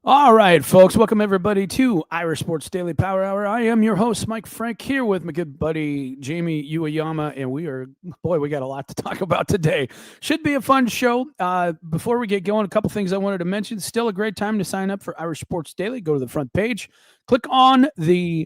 All right, folks, welcome everybody to Irish Sports Daily Power Hour. I am your host, Mike Frank, here with my good buddy, Jamie Uyeyama, and we got a lot to talk about today. Should be a fun show. Before we get going, a couple things I wanted to mention. Still a great time to sign up for Irish Sports Daily. Go to the front page, click on the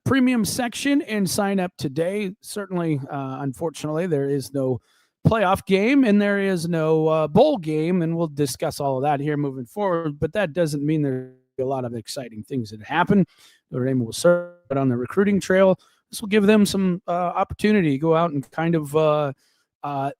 premium section, and sign up today. Certainly, unfortunately, there is no playoff game and there is no bowl game, and we'll discuss all of that here moving forward. But that doesn't mean there's a lot of exciting things that happen. Notre Dame will serve on the recruiting trail. This will give them some opportunity to go out and kind of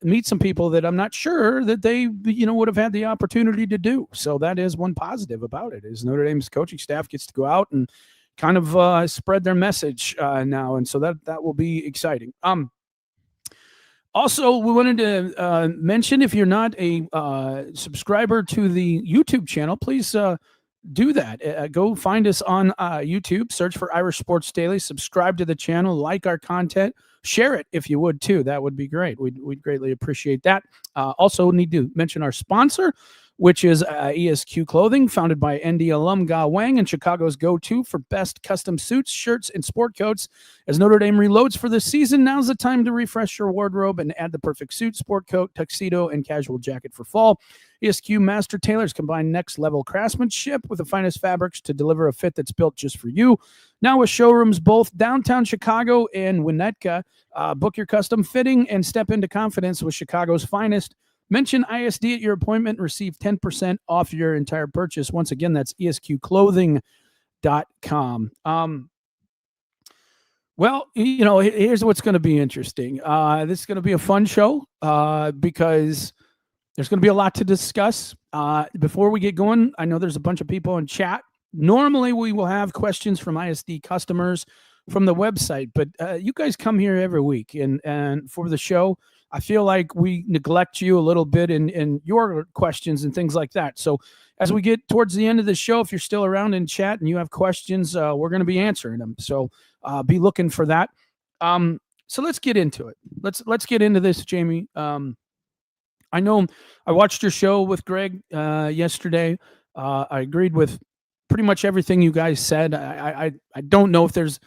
meet some people that I'm not sure that they would have had the opportunity to do. So that is one positive about it, is Notre Dame's coaching staff gets to go out and kind of spread their message now, and so that will be exciting. Also, we wanted to mention, if you're not a subscriber to the YouTube channel, please do that. Go find us on YouTube, search for Irish Sports Daily, subscribe to the channel, like our content, share it if you would too. That would be great. We'd greatly appreciate that. Also, need to mention our sponsor, which is ESQ Clothing, founded by ND alum Ge Wang and Chicago's go-to for best custom suits, shirts, and sport coats. As Notre Dame reloads for this season, now's the time to refresh your wardrobe and add the perfect suit, sport coat, tuxedo, and casual jacket for fall. ESQ Master Tailors combine next-level craftsmanship with the finest fabrics to deliver a fit that's built just for you. Now with showrooms both downtown Chicago and Winnetka, book your custom fitting and step into confidence with Chicago's finest. Mention ISD at your appointment and receive 10% off your entire purchase. Once again, that's esqclothing.com. Well, here's what's going to be interesting. This is going to be a fun show because there's going to be a lot to discuss. Before we get going, I know there's a bunch of people in chat. Normally, we will have questions from ISD customers from the website, but you guys come here every week, and for the show, I feel like we neglect you a little bit in your questions and things like that. So as we get towards the end of the show, if you're still around in chat and you have questions, we're going to be answering them. So be looking for that. So let's get into it. Let's get into this, Jamie. I know I watched your show with Greg yesterday. I agreed with pretty much everything you guys said. I don't know if there's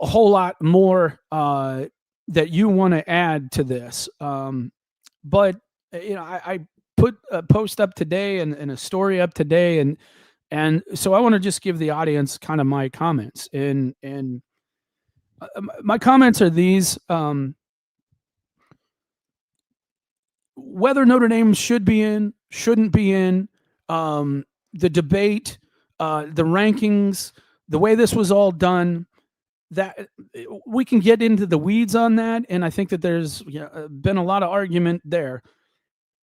a whole lot more that you want to add to this. But I put a post up today and a story up today, and so I want to just give the audience kind of my comments. And my comments are these: whether Notre Dame should be in, shouldn't be in, the debate, the rankings, the way this was all done, that we can get into the weeds on that, and I think that there's been a lot of argument there.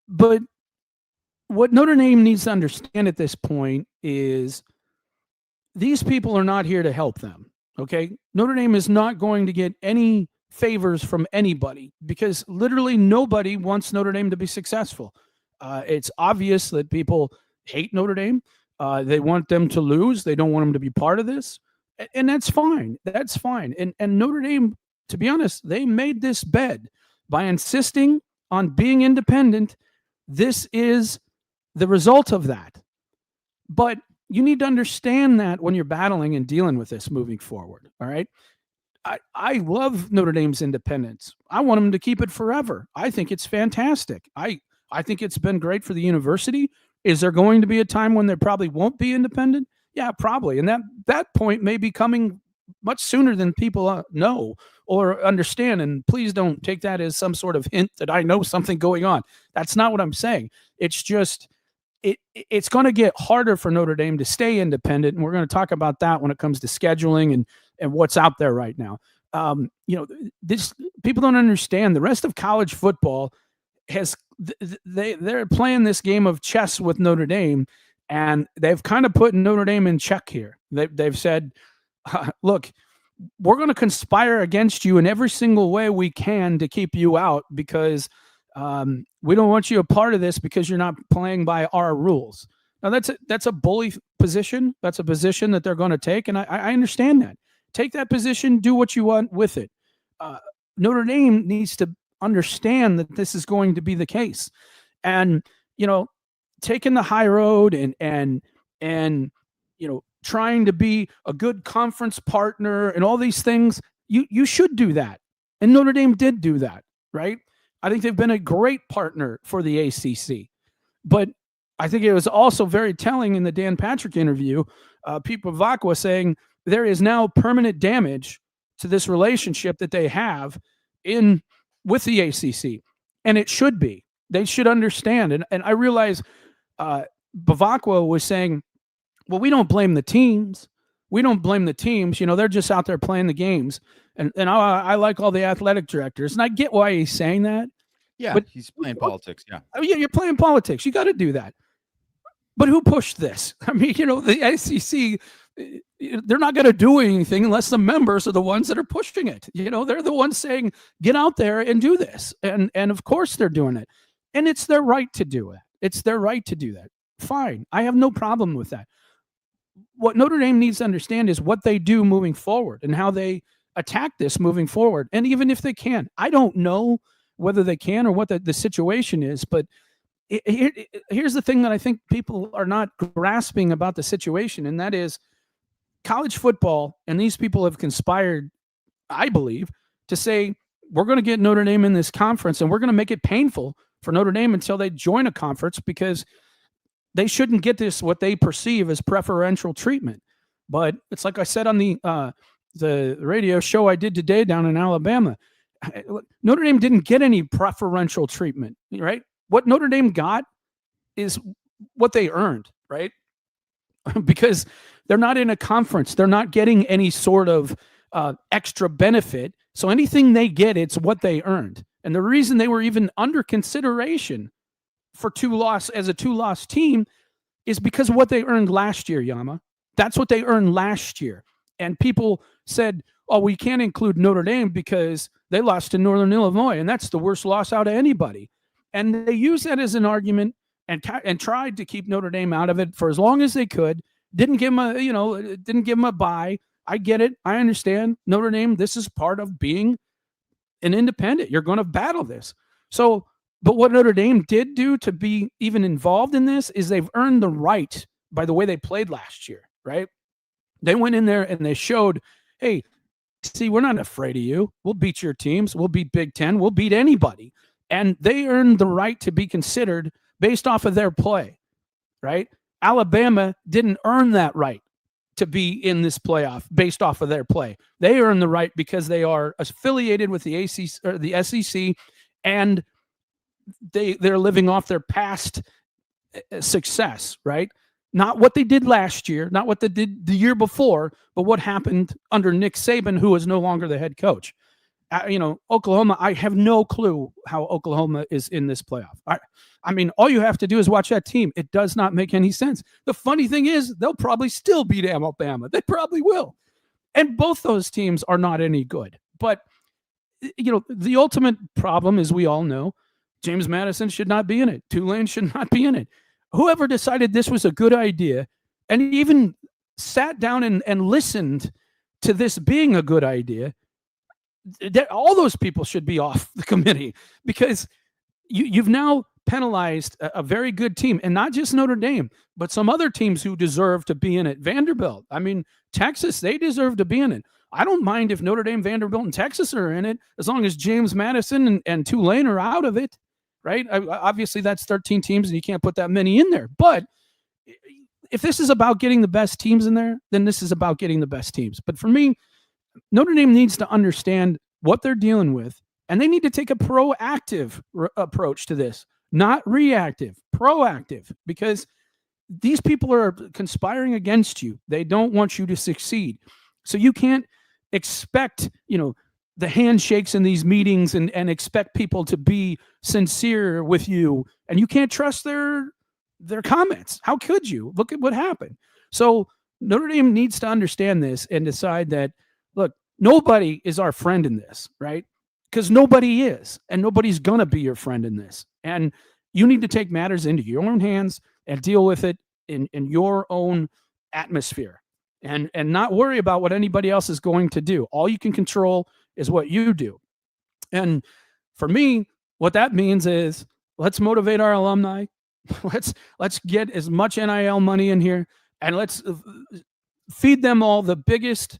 But what Notre Dame needs to understand at this point is these people are not here to help them, okay? Notre Dame is not going to get any favors from anybody because literally nobody wants Notre Dame to be successful. It's obvious that people hate Notre Dame. They want them to lose. They don't want them to be part of this. And that's fine. That's fine. And Notre Dame, to be honest, they made this bed by insisting on being independent. This is the result of that. But you need to understand that when you're battling and dealing with this moving forward. All right. I love Notre Dame's independence. I want them to keep it forever. I think it's fantastic. I think it's been great for the university. Is there going to be a time when there probably won't be independent? Yeah, probably. And that point may be coming much sooner than people know or understand. And please don't take that as some sort of hint that I know something going on. That's not what I'm saying. It's just it's going to get harder for Notre Dame to stay independent. And we're going to talk about that when it comes to scheduling and what's out there right now. This people don't understand. The rest of college football has they're playing this game of chess with Notre Dame. And they've kind of put Notre Dame in check here. They've said, look, we're going to conspire against you in every single way we can to keep you out because we don't want you a part of this because you're not playing by our rules. Now, that's a bully position. That's a position that they're going to take, and I understand that. Take that position, do what you want with it. Notre Dame needs to understand that this is going to be the case. And, taking the high road and and trying to be a good conference partner and all these things. You should do that, and Notre Dame did do that, right? I think they've been a great partner for the ACC, but I think it was also very telling in the Dan Patrick interview. Pete Bavacqua saying there is now permanent damage to this relationship that they have in with the ACC, and it should be. They should understand, and I realize Bavacqua was saying, well, we don't blame the teams. We don't blame the teams. They're just out there playing the games. And I like all the athletic directors, and I get why he's saying that. Yeah, but he's playing politics. Yeah. Yeah, you're playing politics. You got to do that. But who pushed this? I mean, the SEC, they're not going to do anything unless the members are the ones that are pushing it. They're the ones saying, get out there and do this. And of course they're doing it. And it's their right to do it. It's their right to do that. Fine. I have no problem with that. What Notre Dame needs to understand is what they do moving forward and how they attack this moving forward. And even if they can, I don't know whether they can or what the situation is, but here's the thing that I think people are not grasping about the situation, and that is college football, and these people have conspired, I believe, to say, we're going to get Notre Dame in this conference, and we're going to make it painful for Notre Dame until they join a conference, because they shouldn't get this, what they perceive as preferential treatment. But it's like I said on the radio show I did today down in Alabama. Notre Dame didn't get any preferential treatment, right? What Notre Dame got is what they earned, right? Because they're not in a conference. They're not getting any sort of extra benefit. So anything they get, it's what they earned. And the reason they were even under consideration for as a two-loss team is because of what they earned last year, Yama. That's what they earned last year. And people said, oh, we can't include Notre Dame because they lost to Northern Illinois, and that's the worst loss out of anybody. And they used that as an argument and tried to keep Notre Dame out of it for as long as they could. Didn't give them a bye. I get it. I understand. Notre Dame, this is part of being an independent. You're going to battle this. So, but what Notre Dame did do to be even involved in this is they've earned the right by the way they played last year, right? They went in there and they showed, hey, see, we're not afraid of you. We'll beat your teams. We'll beat Big Ten. We'll beat anybody. And they earned the right to be considered based off of their play, right? Alabama didn't earn that right to be in this playoff based off of their play. They earned the right because they are affiliated with the ACC or the SEC, and they're living off their past success, right? Not what they did last year, not what they did the year before, but what happened under Nick Saban, who is no longer the head coach. Oklahoma, I have no clue how Oklahoma is in this playoff. I mean, all you have to do is watch that team. It does not make any sense. The funny thing is, they'll probably still beat Alabama. They probably will. And both those teams are not any good. But, the ultimate problem, as we all know, James Madison should not be in it. Tulane should not be in it. Whoever decided this was a good idea and even sat down and listened to this being a good idea, all those people should be off the committee, because you've now penalized a very good team, and not just Notre Dame, but some other teams who deserve to be in it. Vanderbilt, I mean, Texas, they deserve to be in it. I don't mind if Notre Dame, Vanderbilt, and Texas are in it, as long as James Madison and Tulane are out of it, right? Obviously, that's 13 teams, and you can't put that many in there. But if this is about getting the best teams in there, then this is about getting the best teams. But for me, Notre Dame needs to understand what they're dealing with, and they need to take a proactive approach to this, not reactive, proactive, because these people are conspiring against you. They don't want you to succeed. So you can't expect, the handshakes in these meetings and expect people to be sincere with you, and you can't trust their comments. How could you? Look at what happened. So Notre Dame needs to understand this and decide that, look, nobody is our friend in this, right? Because nobody is, and nobody's going to be your friend in this. And you need to take matters into your own hands and deal with it in your own atmosphere, and not worry about what anybody else is going to do. All you can control is what you do. And for me, what that means is, let's motivate our alumni. Let's get as much NIL money in here. and let's feed them all the biggest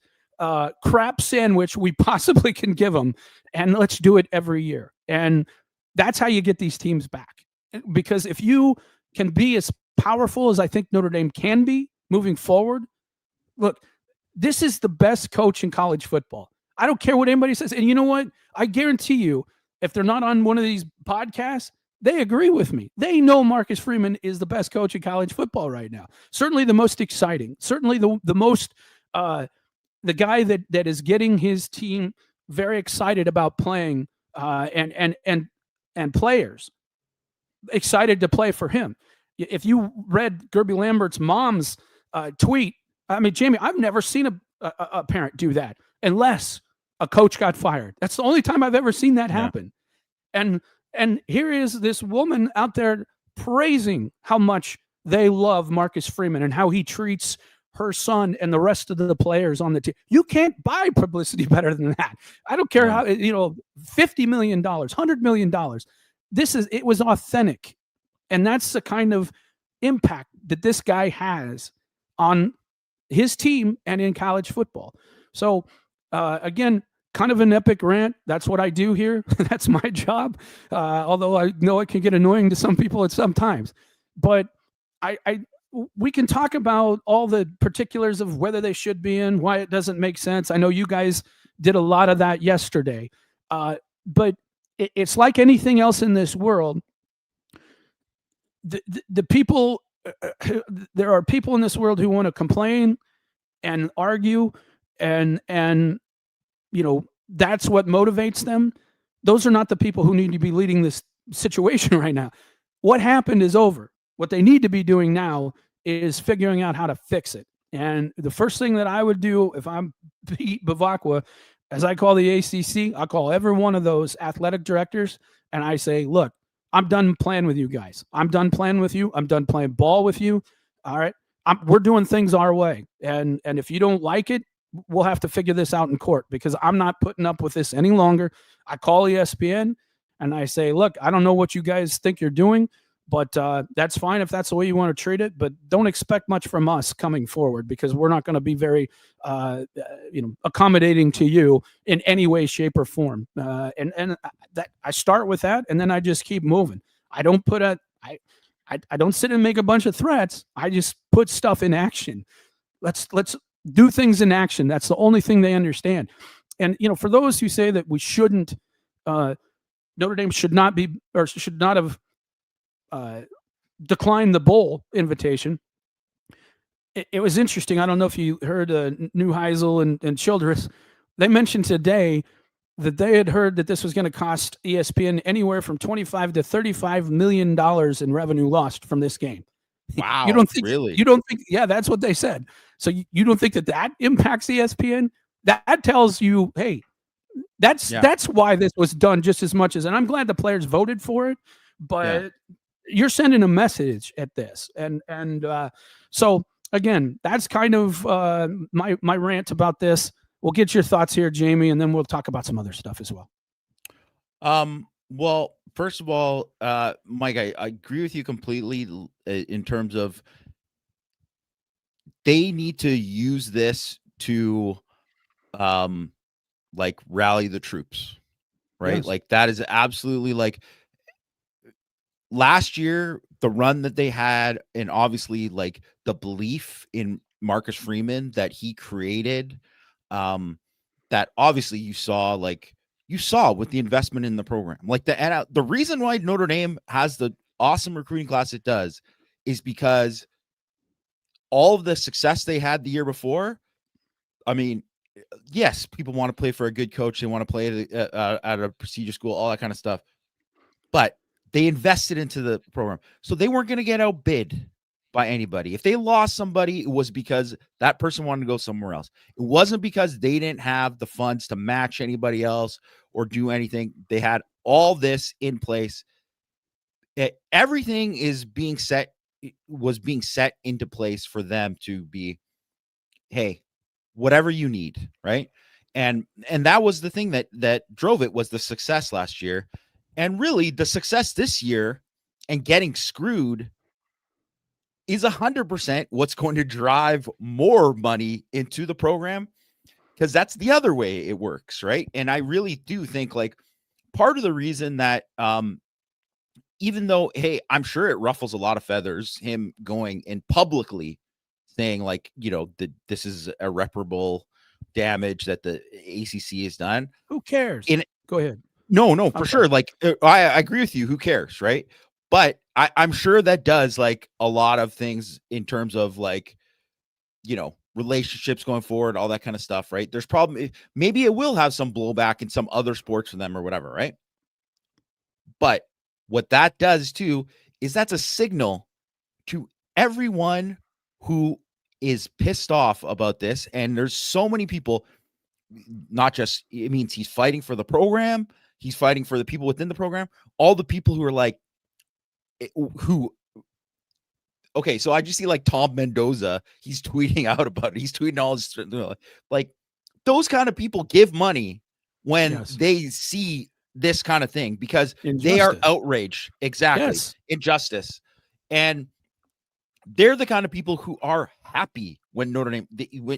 crap sandwich we possibly can give them, and let's do it every year. And that's how you get these teams back. Because if you can be as powerful as I think Notre Dame can be moving forward, look, this is the best coach in college football. I don't care what anybody says. And you know what? I guarantee you, if they're not on one of these podcasts, they agree with me. They know Marcus Freeman is the best coach in college football right now. Certainly the most exciting. Certainly the most the guy that is getting his team very excited about playing and players excited to play for him. If you read Gerby Lambert's mom's tweet, I mean, Jamie, I've never seen a parent do that unless a coach got fired. That's the only time I've ever seen that happen. And here is this woman out there praising how much they love Marcus Freeman and how he treats her son and the rest of the players on the team. You can't buy publicity better than that. I don't care how, $50 million, $100 million. It was authentic. And that's the kind of impact that this guy has on his team and in college football. So again, kind of an epic rant. That's what I do here. That's my job. Although I know it can get annoying to some people at some times, but we can talk about all the particulars of whether they should be in, why it doesn't make sense. I know you guys did a lot of that yesterday, but it's like anything else in this world. The people, there are people in this world who want to complain and argue, and that's what motivates them. Those are not the people who need to be leading this situation right now. What happened is over. What they need to be doing now is figuring out how to fix it. And the first thing that I would do if I'm Pete Bavacqua, as I call the ACC, I call every one of those athletic directors and I say, look, I'm done playing with you guys. I'm done playing with you. I'm done playing ball with you. All right. We're doing things our way. And if you don't like it, we'll have to figure this out in court, because I'm not putting up with this any longer. I call ESPN and I say, look, I don't know what you guys think you're doing, but that's fine if that's the way you want to treat it. But don't expect much from us coming forward, because we're not going to be very, accommodating to you in any way, shape, or form. And that I start with that, and then I just keep moving. I don't put I don't sit and make a bunch of threats. I just put stuff in action. Let's do things in action. That's the only thing they understand. And for those who say that we shouldn't, Notre Dame should not be, or should not have declined the bowl invitation. It was interesting. I don't know if you heard Neuheisel and Childress. They mentioned today that they had heard that this was going to cost ESPN anywhere from $25 to $35 million in revenue lost from this game. Wow. You don't think, really? You don't think, yeah, that's what they said. So you don't think that impacts ESPN? That tells you, hey, that's why this was done just as much as, and I'm glad the players voted for it, but you're sending a message at this. And so again, that's kind of my rant about this. We'll get your thoughts here, Jamie, and then we'll talk about some other stuff as well. Well, first of all, Mike, I agree with you completely in terms of they need to use this to rally the troops, right? Yes. Like that is absolutely like last year, the run that they had, and obviously like the belief in Marcus Freeman that he created, that obviously you saw with the investment in the program. Like the reason why Notre Dame has the awesome recruiting class it does is because all of the success they had the year before. I mean, yes, people want to play for a good coach. They want to play at a prestigious school, all that kind of stuff. But they invested into the program. So they weren't going to get outbid by anybody. If they lost somebody, it was because that person wanted to go somewhere else. It wasn't because they didn't have the funds to match anybody else or do anything. They had all this in place. Everything was being set into place for them to be, hey, whatever you need, right? And that was the thing that drove it, was the success last year. And really the success this year and getting screwed is 100% what's going to drive more money into the program, because that's the other way it works, right? And I really do think like part of the reason that even though, hey, I'm sure it ruffles a lot of feathers, him going and publicly saying like, that this is irreparable damage that the ACC has done. Who cares? In Go ahead. No, I'm for sorry. sure. Like I agree with you. Who cares, right? But I'm sure that does like a lot of things in terms of like, relationships going forward, all that kind of stuff, right? There's probably maybe it will have some blowback in some other sports for them or whatever, right? But what that does too is that's a signal to everyone who is pissed off about this. And there's so many people, not just, it means he's fighting for the program, he's fighting for the people within the program, all the people who are like, who, okay, so I just see like Tom Mendoza, he's tweeting out about it. He's tweeting all this, like those kind of people give money when Yes. they see this kind of thing because they are Injustice. outraged. Exactly. Yes. Injustice. And they're the kind of people who are happy when Notre Dame,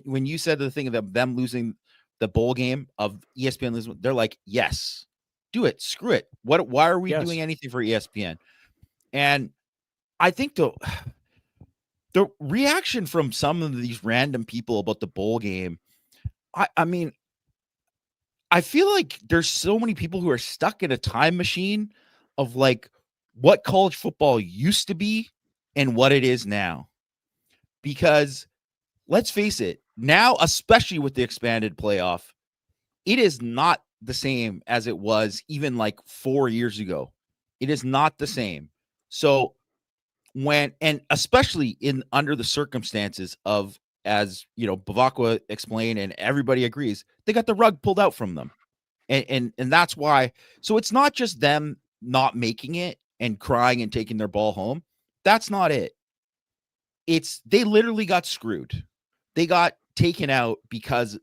when you said the thing of them losing the bowl game of ESPN losing, they're like, yes, do it. Screw it. Why are we Yes. doing anything for ESPN? And I think the reaction from some of these random people about the bowl game, I mean, I feel like there's so many people who are stuck in a time machine of like what college football used to be and what it is now. Because let's face it, now, especially with the expanded playoff, it is not the same as it was even like 4 years ago. It is not the same. So and especially in under the circumstances of, as Bavakwa explained and everybody agrees, they got the rug pulled out from them. And that's why. So it's not just them not making it and crying and taking their ball home. That's not it. It's they literally got screwed. They got taken out because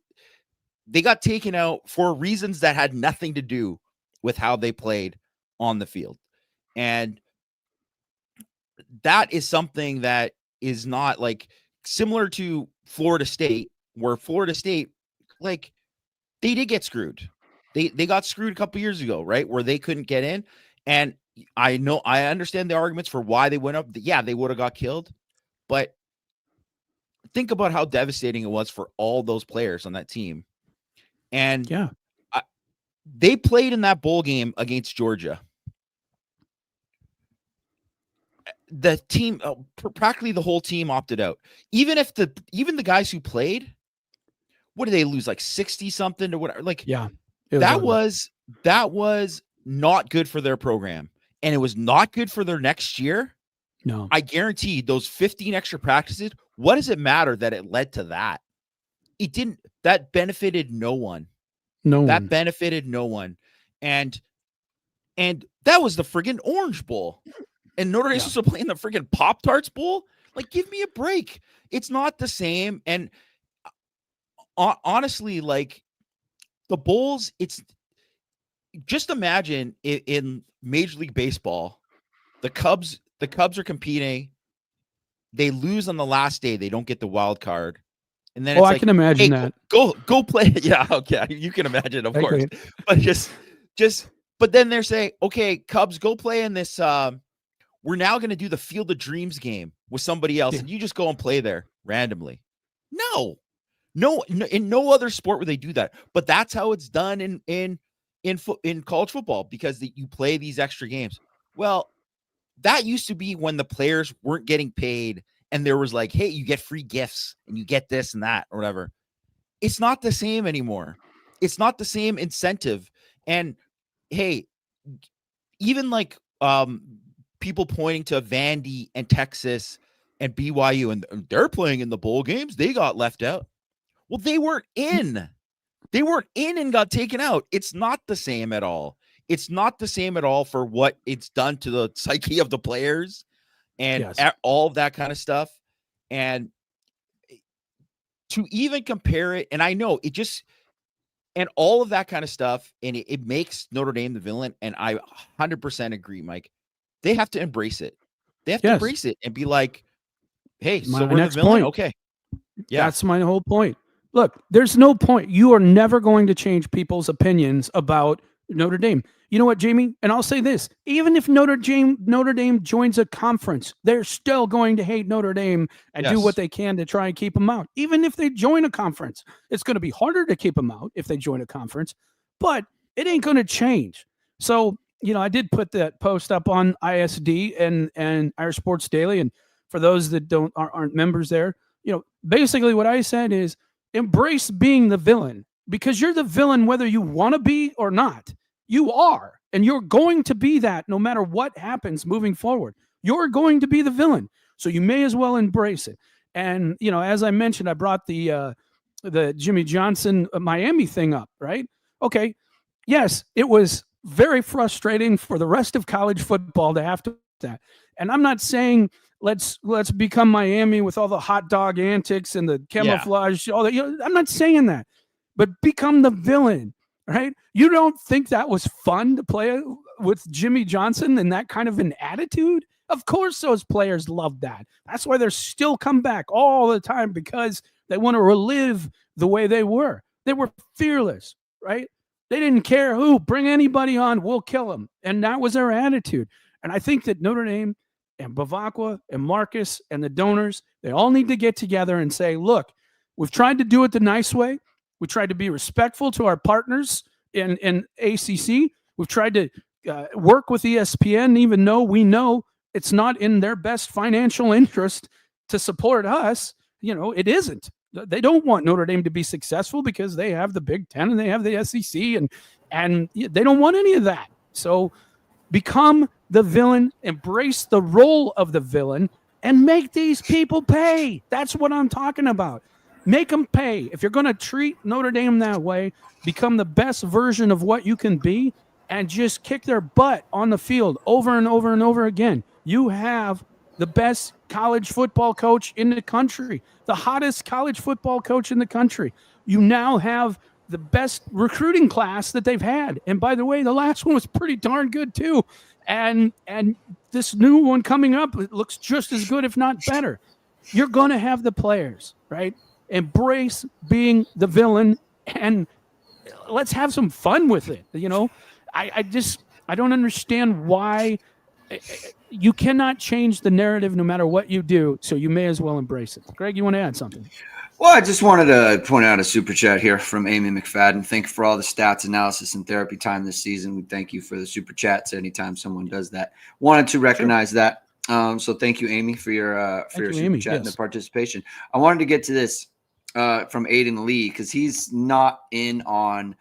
they got taken out for reasons that had nothing to do with how they played on the field. And that is something that is not like similar to Florida State, where Florida State, like, they did get screwed. They got screwed a couple years ago, right? Where they couldn't get in. And I understand the arguments for why they went up. Yeah, they would have got killed. But think about how devastating it was for all those players on that team. And Yeah. they played in that bowl game against Georgia. The team, practically the whole team opted out. Even the guys who played, what did they lose? Like 60 something or whatever. Like, Yeah. that was not good for their program. And it was not good for their next year. No. I guarantee those 15 extra practices, what does it matter that it led to that? It didn't. That benefited no one. No That one. benefited no one. And that was the friggin' Orange Bowl. And Notre Dame's supposed to play in the friggin' Pop-Tarts Bowl? Like, give me a break. It's not the same. And honestly, like, the bowls, it's just imagine in Major League Baseball, the Cubs are competing. They lose on the last day. They don't get the wild card. And then it's I like, can imagine hey, that. Go play. Yeah, okay. You can imagine, of course. But but then they're saying, okay, Cubs, go play in this. We're now going to do the Field of Dreams game with somebody else, and you just go and play there randomly. No, in no other sport would they do that. But that's how it's done in college football, because you play these extra games. Well, that used to be when the players weren't getting paid and there was like, hey, you get free gifts and you get this and that or whatever. It's not the same anymore. It's not the same incentive. And hey, even like people pointing to Vandy and Texas and BYU, and they're playing in the bowl games, they got left out. Well, they weren't in. They weren't in and got taken out. It's not the same at all. It's not the same at all for what it's done to the psyche of the players and all of that kind of stuff. And to even compare it, and I know it just, and all of that kind of stuff, and it makes Notre Dame the villain. And I 100% agree, Mike. They have to embrace it. They have to embrace it and be like, Hey, so My we're the next villain. point. Okay. Yeah. That's my whole point. Look, there's no point. You are never going to change people's opinions about Notre Dame. You know what, Jamie? And I'll say this: even if Notre Dame joins a conference, they're still going to hate Notre Dame and do what Yes. they can to try and keep them out. Even if they join a conference, it's going to be harder to keep them out if they join a conference, but it ain't going to change. So, I did put that post up on ISD and our Sports Daily, and for those that aren't members there, basically what I said is embrace being the villain, because you're the villain whether you want to be or not. You are, and you're going to be that no matter what happens moving forward. You're going to be the villain, so you may as well embrace it. And as I mentioned, I brought the Jimmy Johnson Miami thing up, right? Okay, yes, it was very frustrating for the rest of college football to have to do that. And I'm not saying let's become Miami with all the hot dog antics and the Yeah. camouflage. All that. I'm not saying that, but become the villain, right? You don't think that was fun to play with Jimmy Johnson and that kind of an attitude? Of course, those players love that. That's why they're still come back all the time, because they want to relive the way they were. They were fearless, right? They didn't care who, bring anybody on, we'll kill them. And that was their attitude. And I think that Notre Dame and Bavacqua and Marcus and the donors, they all need to get together and say, look, we've tried to do it the nice way. We tried to be respectful to our partners in ACC. We've tried to work with ESPN, even though we know it's not in their best financial interest to support us. It isn't. They don't want Notre Dame to be successful because they have the Big Ten and they have the SEC, and they don't want any of that. So become the villain, embrace the role of the villain, and make these people pay. That's what I'm talking about. Make them pay. If you're going to treat Notre Dame that way, become the best version of what you can be and just kick their butt on the field over and over and over again. You have the best college football coach in the country, the hottest college football coach in the country. You now have the best recruiting class that they've had. And by the way, the last one was pretty darn good too. And this new one coming up, it looks just as good, if not better. You're going to have the players, right? Embrace being the villain and let's have some fun with it. I don't understand why you cannot change the narrative no matter what you do. So you may as well embrace it. Greg, you want to add something? Well, I just wanted to point out a super chat here from Amy McFadden. Thank you for all the stats, analysis, and therapy time this season. We thank you for the super chats anytime someone does that. Wanted to recognize that. So thank you, Amy, for your super Amy. chat and Yes. the participation. I wanted to get to this from Aiden Lee because he's not in on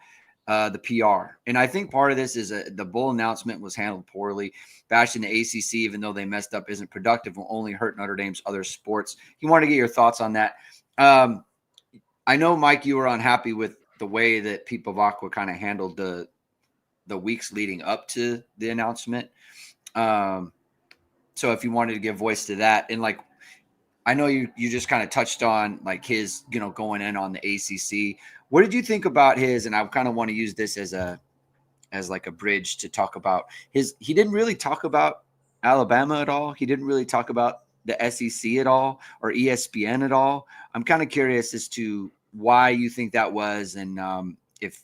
the PR. And I think part of this is the bowl announcement was handled poorly. Bashing the ACC, even though they messed up, isn't productive, will only hurt Notre Dame's other sports. He wanted to get your thoughts on that. I know, Mike, you were unhappy with the way that Pete Bavacqua kind of handled the weeks leading up to the announcement. So if you wanted to give voice to that, and like, I know you just kind of touched on like his, going in on the ACC. What did you think about his? And I kind of want to use this as like a bridge to talk about his. He didn't really talk about Alabama at all. He didn't really talk about the SEC at all or ESPN at all. I'm kind of curious as to why you think that was, and if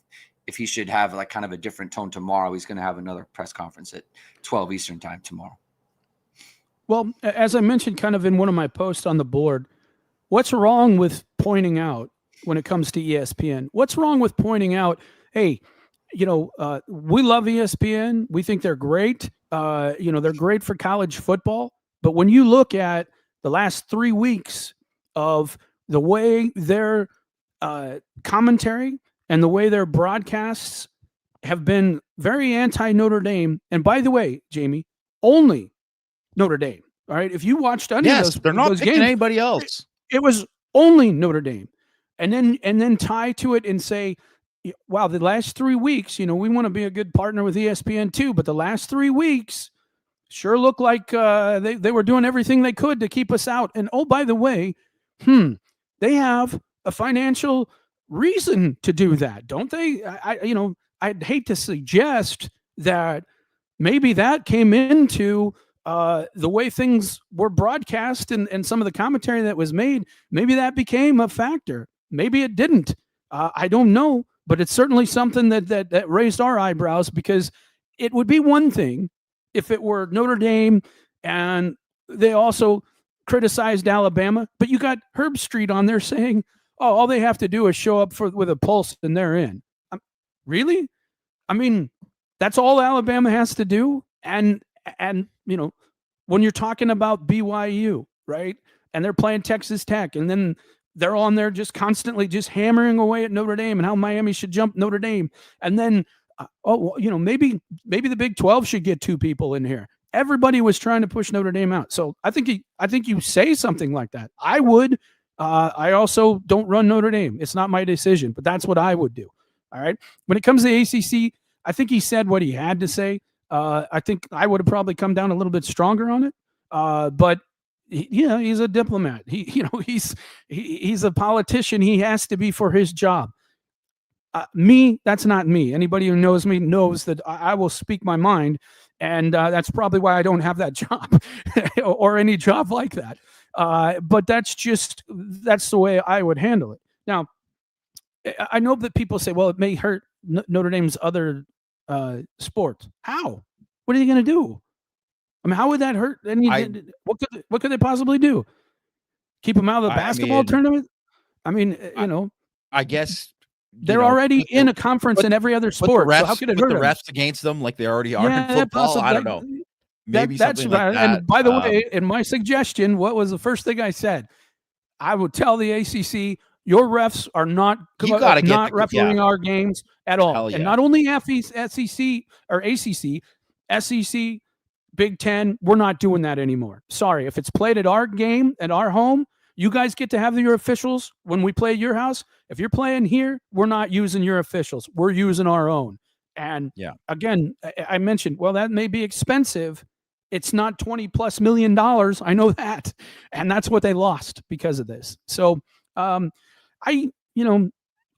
he should have like kind of a different tone tomorrow. He's going to have another press conference at 12 Eastern time tomorrow. Well, as I mentioned kind of in one of my posts on the board, what's wrong with pointing out when it comes to ESPN? What's wrong with pointing out, hey, we love ESPN. We think they're great. They're great for college football. But when you look at the last 3 weeks of the way their commentary and the way their broadcasts have been very anti-Notre Dame. And by the way, Jamie, only Notre Dame. All right. If you watched any of those, they're not those picking games, anybody else. it was only Notre Dame. And then tie to it and say, wow, the last 3 weeks, we want to be a good partner with ESPN too. But the last 3 weeks sure look like they were doing everything they could to keep us out. And oh, by the way, they have a financial reason to do that, don't they? I'd hate to suggest that maybe that came into the way things were broadcast and some of the commentary that was made, maybe that became a factor. Maybe it didn't. I don't know, but it's certainly something that raised our eyebrows, because it would be one thing if it were Notre Dame and they also criticized Alabama, but you got Herb Street on there saying, "Oh, all they have to do is show up with a pulse and they're in." Really? I mean, that's all Alabama has to do. And when you're talking about BYU, right, and they're playing Texas Tech, and then they're on there just constantly just hammering away at Notre Dame and how Miami should jump Notre Dame, and then maybe the Big 12 should get 2 people in here. Everybody was trying to push Notre Dame out. So I think you say something like that. I would. I also don't run Notre Dame. It's not my decision, but that's what I would do. All right. When it comes to the ACC, I think he said what he had to say. I think I would have probably come down a little bit stronger on it. But he's a diplomat. He's a politician. He has to be for his job. Me, that's not me. Anybody who knows me knows that I will speak my mind, and that's probably why I don't have that job or any job like that. But that's the way I would handle it. Now, I know that people say, well, it may hurt Notre Dame's other sports. How? What are they going to do? I mean, how would that hurt? What could they possibly do? Keep them out of the basketball tournament? I mean, I guess they're already in a conference in every other sport. So how could it hurt the refs against them like they already are in football? I don't know. Maybe something like that. And by the way, in my suggestion, what was the first thing I said? I would tell the ACC, your refs are not refereeing our games at all. And not only SEC or ACC, SEC, Big Ten, we're not doing that anymore. Sorry. If it's played at our game, at our home, you guys get to have your officials when we play at your house. If you're playing here, we're not using your officials. We're using our own. And again, I mentioned, well, that may be expensive. It's not $20+ million. I know that. And that's what they lost because of this. So I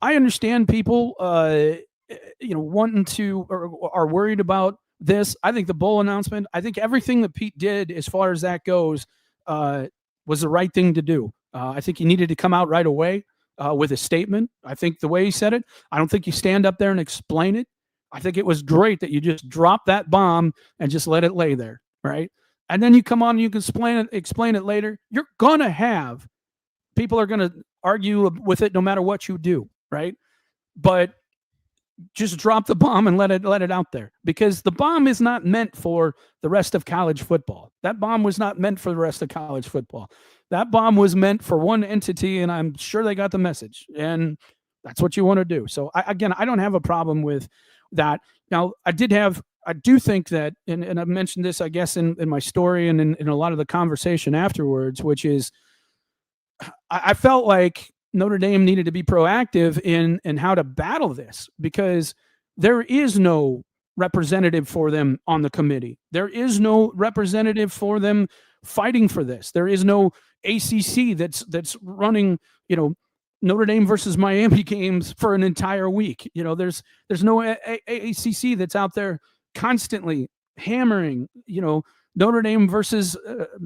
understand people, wanting to or are worried about this. I think the bowl announcement, I think everything that Pete did as far as that goes was the right thing to do. I think he needed to come out right away with a statement. I think the way he said it, I don't think you stand up there and explain it. I think it was great that you just drop that bomb and just let it lay there, right? And then you come on and you can explain it later. You're going to have people are going to argue with it no matter what you do, right? But just drop the bomb and let it out there, because the bomb is not meant for the rest of college football. That bomb was not meant for the rest of college football. That bomb was meant for one entity, and I'm sure they got the message, and that's what you want to do. So I don't have a problem with that. Now, I do think that, and I mentioned this, I guess, in my story and in a lot of the conversation afterwards, which is I felt like Notre Dame needed to be proactive in how to battle this, because there is no representative for them on the committee. There is no representative for them fighting for this. There is no ACC that's running, Notre Dame versus Miami games for an entire week. There's no ACC that's out there constantly hammering, Notre Dame versus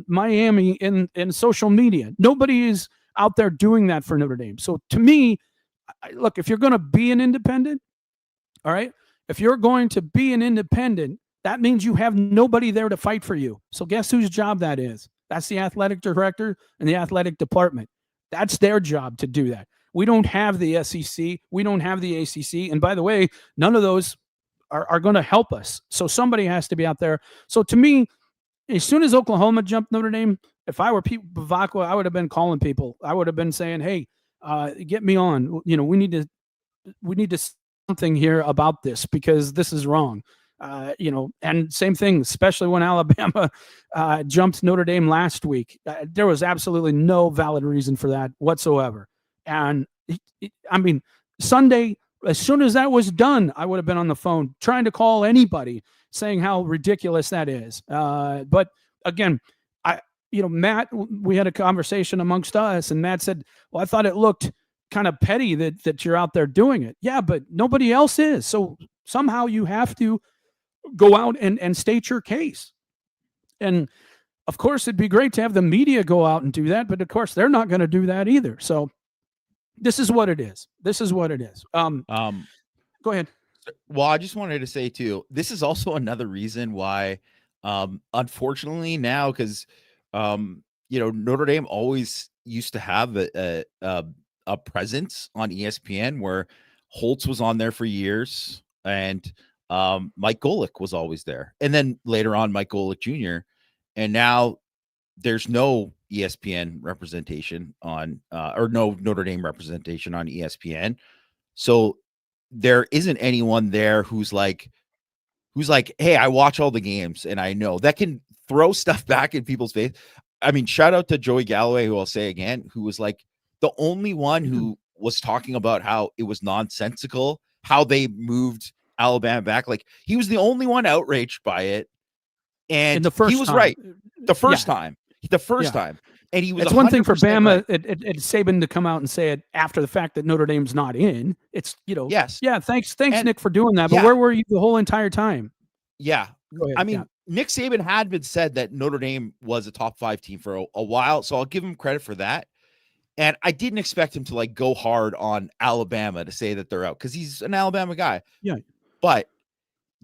Miami in social media. Nobody is out there doing that for Notre Dame. So to me, look, if you're going to be an independent, all right, if you're going to be an independent, that means you have nobody there to fight for you. So guess whose job that is? That's the athletic director and the athletic department. That's their job to do that. We don't have the SEC. We don't have the ACC. And by the way, none of those are going to help us. So somebody has to be out there. So to me, as soon as Oklahoma jumped Notre Dame, if I were Pete Bavacqua, I would have been calling people. I would have been saying, hey, get me on. We need to something here about this, because this is wrong. And same thing, especially when Alabama jumped Notre Dame last week. There was absolutely no valid reason for that whatsoever. And Sunday, as soon as that was done, I would have been on the phone trying to call anybody saying how ridiculous that is. But again, Matt, we had a conversation amongst us, and Matt said, well, I thought it looked kind of petty that you're out there doing it. Yeah, but nobody else is. So somehow you have to go out and state your case. And of course, it'd be great to have the media go out and do that, but of course, they're not going to do that either. So this is what it is. This is what it is. Go ahead. Well, I just wanted to say too, this is also another reason why, unfortunately now, because Notre Dame always used to have a presence on ESPN where Holtz was on there for years, and Mike Golick was always there, and then later on Mike Golick Jr. And now there's no ESPN representation on, or no Notre Dame representation on ESPN, so there isn't anyone there who's like, hey, I watch all the games and I know, that can throw stuff back in people's face. I mean, shout out to Joey Galloway, who I'll say again, who was like the only one who was talking about how it was nonsensical, how they moved Alabama back. Like, he was the only one outraged by it. And he was right the first time. And he was. It's one thing for Bama, right. Saban to come out and say it after the fact that Notre Dame's not in. It's, yes, yeah. Thanks, Nick, for doing that. But where were you the whole entire time? Yeah, go ahead. I mean, Nick Saban had been said that Notre Dame was a top 5 team for a while, so I'll give him credit for that. And I didn't expect him to like go hard on Alabama to say that they're out, because he's an Alabama guy. Yeah, but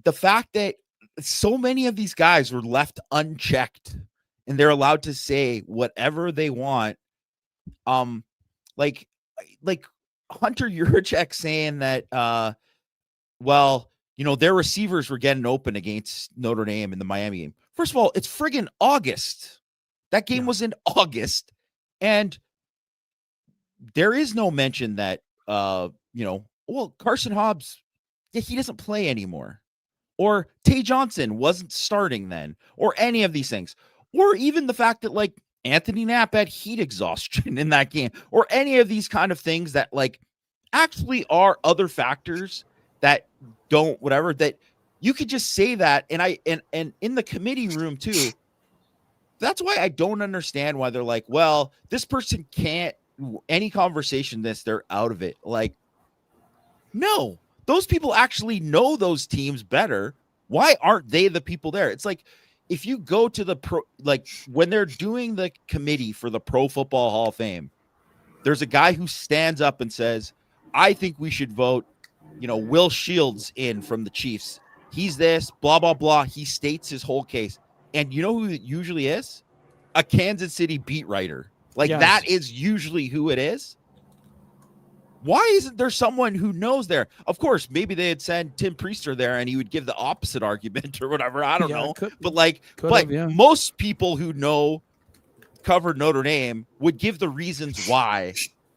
the fact that so many of these guys were left unchecked and they're allowed to say whatever they want. Like Hunter Yurachek saying that, their receivers were getting open against Notre Dame in the Miami game. First of all, it's friggin' August. That game was in August. And there is no mention that, Carson Hobbs, he doesn't play anymore. Or Tay Johnson wasn't starting then, or any of these things, or even the fact that like Anthony Knapp had heat exhaustion in that game, or any of these kind of things that like actually are other factors that don't, whatever, that you could just say that. And in the committee room too, that's why I don't understand why they're like, well, this person can't, any conversation they're out of it. Like, no. Those people actually know those teams better. Why aren't they the people there? It's like, if you go to the when they're doing the committee for the Pro Football Hall of Fame, there's a guy who stands up and says, I think we should vote, Will Shields in from the Chiefs. He's this, blah, blah, blah. He states his whole case. And you know who it usually is? A Kansas City beat writer. Like, that is usually who it is. Why isn't there someone who knows there? Of course, maybe they had sent Tim Priester there and he would give the opposite argument or whatever. I don't know. But most people who covered Notre Dame would give the reasons why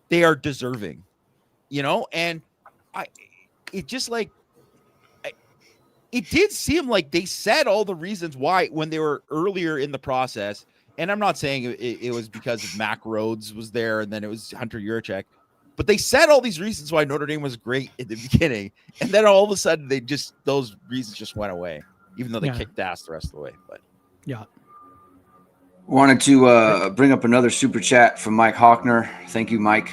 they are deserving, and it did seem like they said all the reasons why when they were earlier in the process. And I'm not saying it was because of Mac Rhodes was there and then it was Hunter Yurachek. But they said all these reasons why Notre Dame was great in the beginning, and then all of a sudden those reasons just went away, even though they kicked ass the rest of the way. But wanted to bring up another super chat from Mike Hockner. Thank you, Mike.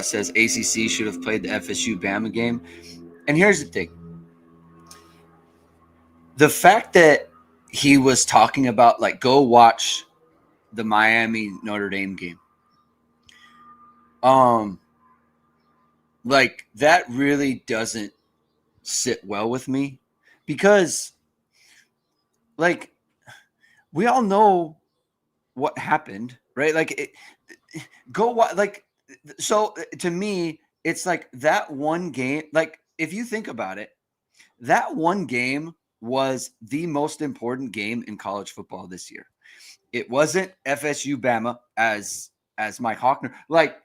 Says ACC should have played the FSU Bama game. And here's the thing: the fact that he was talking about like go watch the Miami Notre Dame game. Like, that really doesn't sit well with me, because like we all know what happened, right? Like, so to me, it's like that one game, like if you think about it, that one game was the most important game in college football this year. It wasn't FSU Bama, as Mike Hockner, like,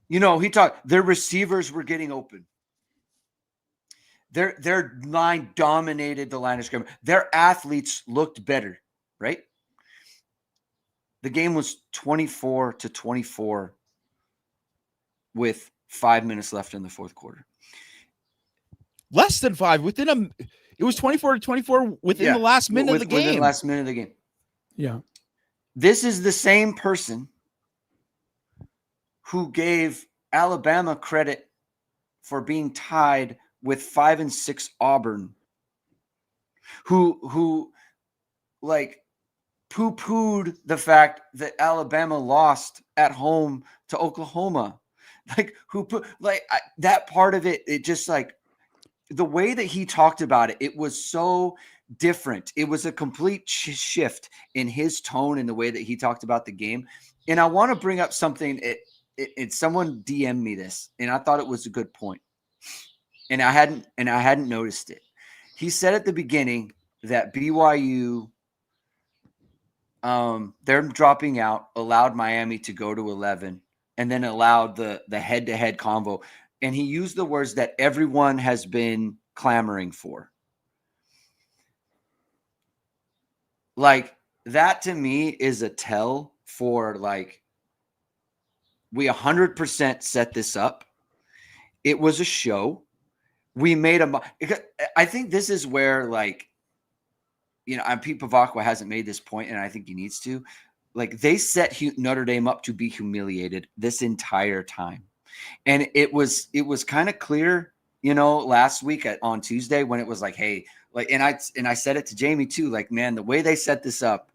he talked, their receivers were getting open. Their line dominated the line of scrimmage. Their athletes looked better, right? The game was 24-24 with 5 minutes left in the fourth quarter. Less than 5 it was 24-24 within the last minute of the game. Within the last minute of the game. Yeah. This is the same person who gave Alabama credit for being tied with 5-6 Auburn, who like poo-pooed the fact that Alabama lost at home to Oklahoma. Like that part of it, it just like the way that he talked about it, it was so different. It was a complete shift in his tone and the way that he talked about the game. And I want to bring up something. Someone DM'd me this, and I thought it was a good point. And I hadn't noticed it. He said at the beginning that BYU, they're dropping out, allowed Miami to go to 11, and then allowed the head-to-head convo. And he used the words that everyone has been clamoring for. Like, that to me is a tell for, like, we 100% set this up. It was a show. We made I think this is where, like, you know, Pete Pavakwa hasn't made this point, and I think he needs to. Like, they set Notre Dame up to be humiliated this entire time. And it was kind of clear, you know, last week on Tuesday when it was like, hey, like, and I said it to Jamie too, like, man, the way they set this up,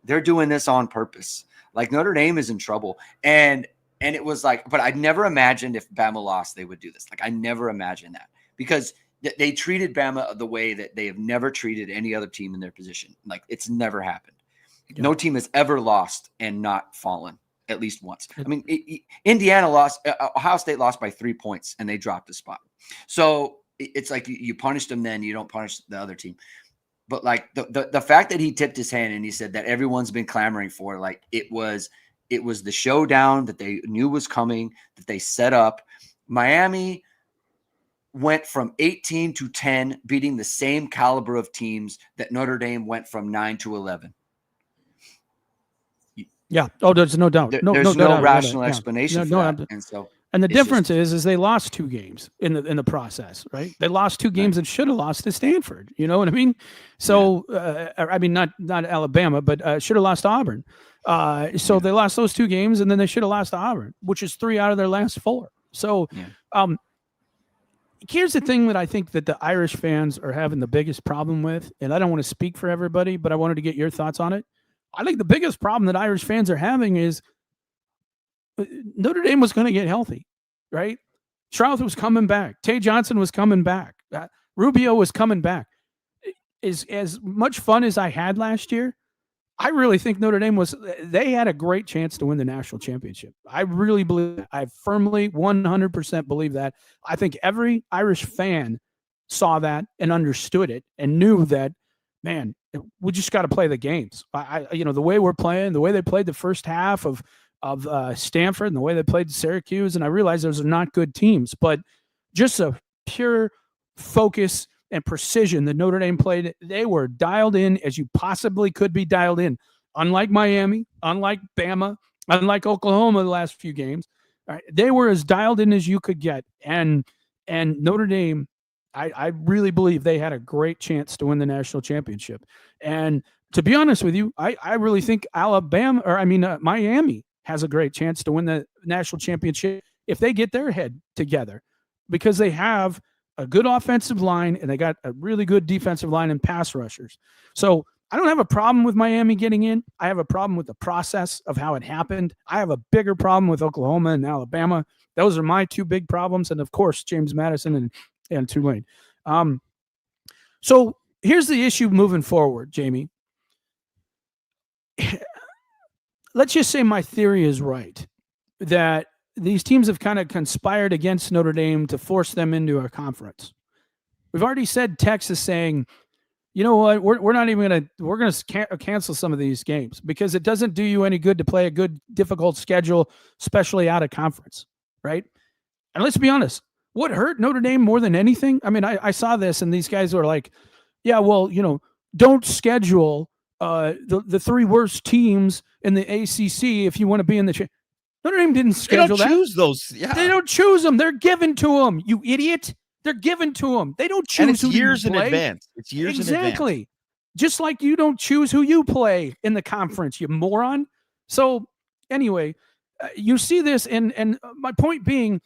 they're doing this on purpose. Like, Notre Dame is in trouble. And it was like, but I never imagined if Bama lost, they would do this. Like, I never imagined that, because they treated Bama the way that they have never treated any other team in their position. Like, it's never happened. Yeah. No team has ever lost and not fallen at least once. I mean, Indiana lost, Ohio State lost by 3 points, and they dropped a spot. So it's like you punish them, then you don't punish the other team. But like the fact that he tipped his hand and he said that everyone's been clamoring for, like, it was the showdown that they knew was coming, that they set up. Miami went from 18 to 10, beating the same caliber of teams that Notre Dame went from 9 to 11. Yeah. Oh, there's no doubt. There's no rational explanation for that. And the difference is they lost 2 games in the process, right? They lost 2 games that should have lost to Stanford. You know what I mean? So, I mean, not Alabama, but should have lost to Auburn. They lost those 2 games, and then they should have lost to Auburn, which is 3 out of their last 4. So, here's the thing that I think that the Irish fans are having the biggest problem with, and I don't want to speak for everybody, but I wanted to get your thoughts on it. I think the biggest problem that Irish fans are having is Notre Dame was going to get healthy, right? Charles was coming back. Tay Johnson was coming back. Rubio was coming back. As much fun as I had last year, I really think Notre Dame they had a great chance to win the national championship. I really believe that. I firmly 100% believe that. I think every Irish fan saw that and understood it and knew that, man, we just got to play the games. The way we're playing, the way they played the first half of Stanford and the way they played Syracuse, and I realize those are not good teams, but just a pure focus and precision that Notre Dame played. They were dialed in as you possibly could be dialed in. Unlike Miami, unlike Bama, unlike Oklahoma the last few games, right, they were as dialed in as you could get. And Notre Dame, I really believe they had a great chance to win the national championship. And to be honest with you, I really think Miami has a great chance to win the national championship if they get their head together, because they have a good offensive line and they got a really good defensive line and pass rushers. So I don't have a problem with Miami getting in. I have a problem with the process of how it happened. I have a bigger problem with Oklahoma and Alabama. Those are my 2 big problems. And of course, James Madison and Tulane. So here's the issue moving forward, Jamie. Let's just say my theory is right, that these teams have kind of conspired against Notre Dame to force them into a conference. We've already said Texas saying, you know what, we're not even going to, we're going to cancel some of these games because it doesn't do you any good to play a good, difficult schedule, especially out of conference, right? And let's be honest, what hurt Notre Dame more than anything? I mean, I saw this and these guys were like, yeah, well, don't schedule the 3 worst teams in the ACC if you want to be in the Notre Dame didn't schedule that. They don't choose those. Yeah. They don't choose them. They're given to them. You idiot. They're given to them. They don't choose and it's who years you play. In advance. It's years in advance. Exactly. Just like you don't choose who you play in the conference, you moron. So anyway, you see this, and my point being,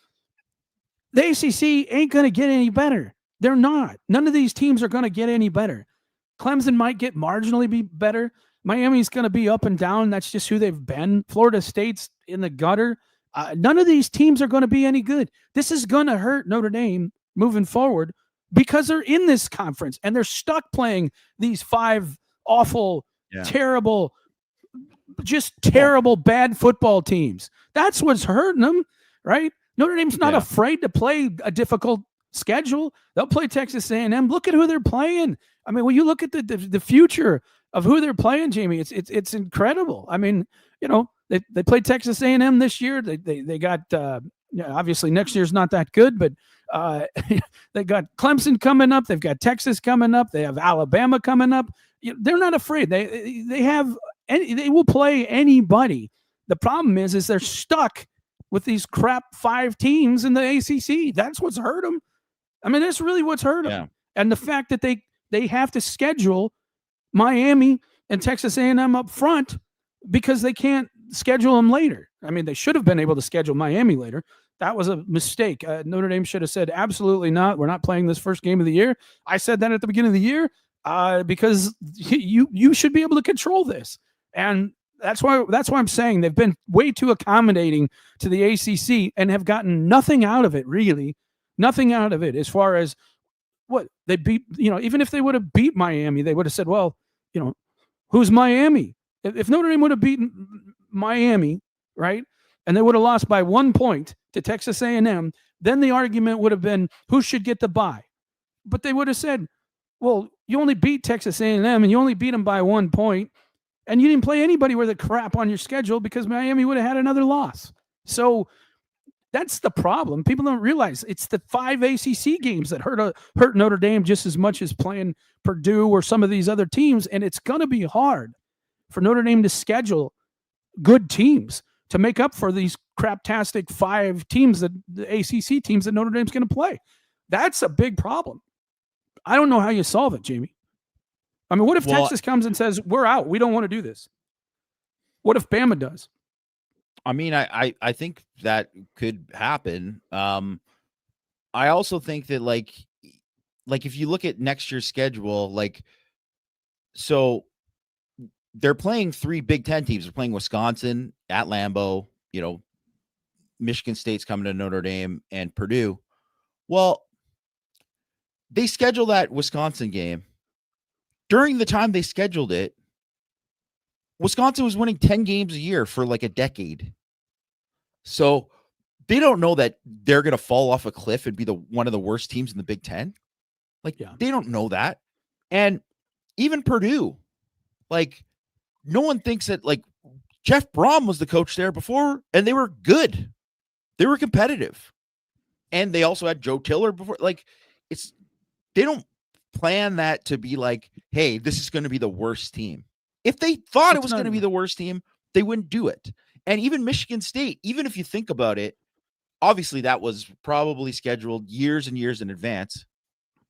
the ACC ain't going to get any better. They're not. None of these teams are going to get any better. Clemson might get marginally be better. Miami's going to be up and down. That's just who they've been. Florida State's in the gutter. None of these teams are going to be any good. This is going to hurt Notre Dame moving forward because they're in this conference and they're stuck playing these 5 awful, terrible, just terrible, bad football teams. That's what's hurting them, right? Notre Dame's not afraid to play a difficult schedule. They'll play Texas A&M. Look at who they're playing. I mean, when you look at the future of who they're playing, Jamie, it's incredible. I mean, you know, they played Texas A&M this year. They got obviously next year's not that good, but they got Clemson coming up. They've got Texas coming up. They have Alabama coming up. They're not afraid. They will play anybody. The problem is they're stuck with these crap 5 teams in the ACC. That's what's hurt them. I mean, that's really what's hurt them. And the fact that they have to schedule Miami and Texas A&M up front because they can't schedule them later. I mean, they should have been able to schedule Miami later. That was a mistake. Notre Dame should have said, absolutely not. We're not playing this first game of the year. I said that at the beginning of the year because you should be able to control this. And that's why I'm saying they've been way too accommodating to the ACC and have gotten nothing out of it, really. Nothing out of it as far as what they beat. Even if they would have beat Miami, they would have said, well, who's Miami? If Notre Dame would have beaten Miami, right, and they would have lost by 1 point to Texas A&M, then the argument would have been who should get the bye. But they would have said, well, you only beat Texas A&M and you only beat them by 1 point, and you didn't play anybody worth a crap on your schedule because Miami would have had another loss. So that's the problem. People don't realize it's the 5 ACC games that hurt Notre Dame just as much as playing Purdue or some of these other teams, and it's going to be hard for Notre Dame to schedule good teams to make up for these craptastic 5 teams, that the ACC teams that Notre Dame's going to play. That's a big problem. I don't know how you solve it, Jamie. I mean, what if Texas comes and says, we're out, we don't want to do this? What if Bama does? I mean, I think that could happen. I also think that like if you look at next year's schedule, so they're playing 3 Big Ten teams. They're playing Wisconsin at Lambeau, Michigan State's coming to Notre Dame, and Purdue. Well, they scheduled that Wisconsin game. During the time they scheduled it, Wisconsin was winning 10 games a year for like a decade. So they don't know that they're going to fall off a cliff and be one of the worst teams in the Big Ten. They don't know that. And even Purdue, no one thinks that Jeff Brom was the coach there before, and they were good. They were competitive. And they also had Joe Tiller before. They don't plan that to be hey, this is going to be the worst team. If they thought it was going to be the worst team, they wouldn't do it. And even Michigan State, even if you think about it, obviously that was probably scheduled years and years in advance.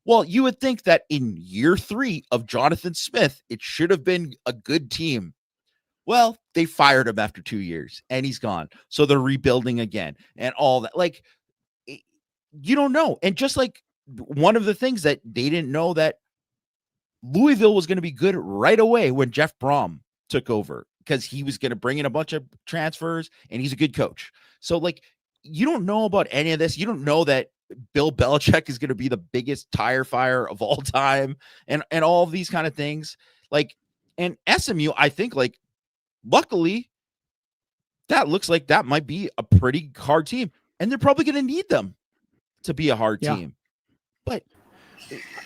Well, you would think that in year 3 of Jonathan Smith, it should have been a good team. Well, they fired him after 2 years and he's gone. So they're rebuilding again and all that. You don't know. And just one of the things that they didn't know, that Louisville was going to be good right away when Jeff Brom took over, because he was going to bring in a bunch of transfers and he's a good coach. So you don't know about any of this. You don't know that Bill Belichick is going to be the biggest tire fire of all time and all of these kind of things. And SMU, I think luckily that looks like that might be a pretty hard team, and they're probably going to need them to be a hard team. But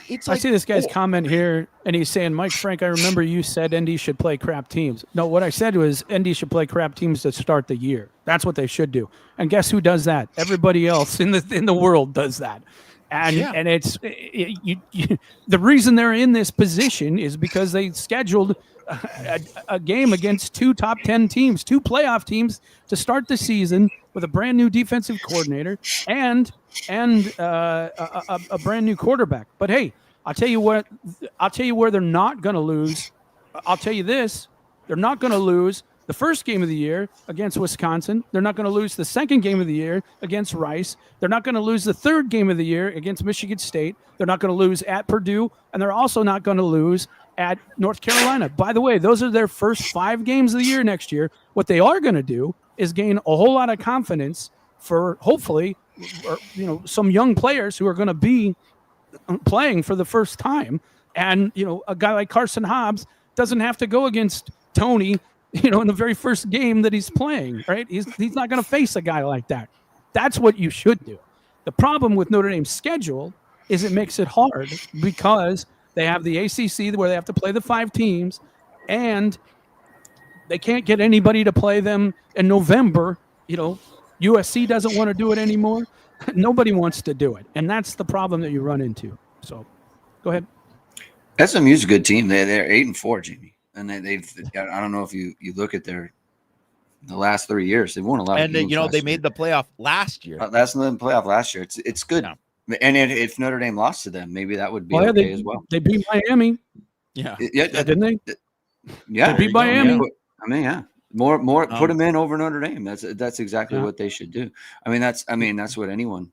it's I see this guy's comment here, and he's saying, Mike Frank, I remember you said ND should play crap teams. No, what I said was ND should play crap teams to start the year. That's what they should do. And guess who does that? Everybody else in the world does that. And it's the reason they're in this position is because they scheduled a game against 2 top 10 teams, 2 playoff teams to start the season with a brand new defensive coordinator and a brand new quarterback. But hey, I'll tell you where they're not going to lose. I'll tell you this: they're not going to lose the first game of the year against Wisconsin. They're not going to lose the second game of the year against Rice. They're not going to lose the third game of the year against Michigan State. They're not going to lose at Purdue, and they're also not going to lose at North Carolina. By the way, those are their first 5 games of the year next year. What they are going to do is gain a whole lot of confidence for hopefully, some young players who are going to be playing for the first time. And, a guy like Carson Hobbs doesn't have to go against Tony, in the very first game that he's playing, right? He's not going to face a guy like that. That's what you should do. The problem with Notre Dame's schedule is it makes it hard because they have the ACC where they have to play the 5 teams, and they can't get anybody to play them in November. USC doesn't want to do it anymore. Nobody wants to do it, and that's the problem that you run into. So, go ahead. SMU's a good team. They're 8-4, Jamie, and they've. I don't know if you look at the last 3 years, they've won a lot. And of games they made the playoff last year. That's the playoff last year. It's good. Yeah. And if Notre Dame lost to them, maybe that would be okay as well. They beat Miami. Yeah, didn't they? Yeah, they beat Miami. Yeah. More. Put them in over Notre Dame. That's exactly what they should do. That's what anyone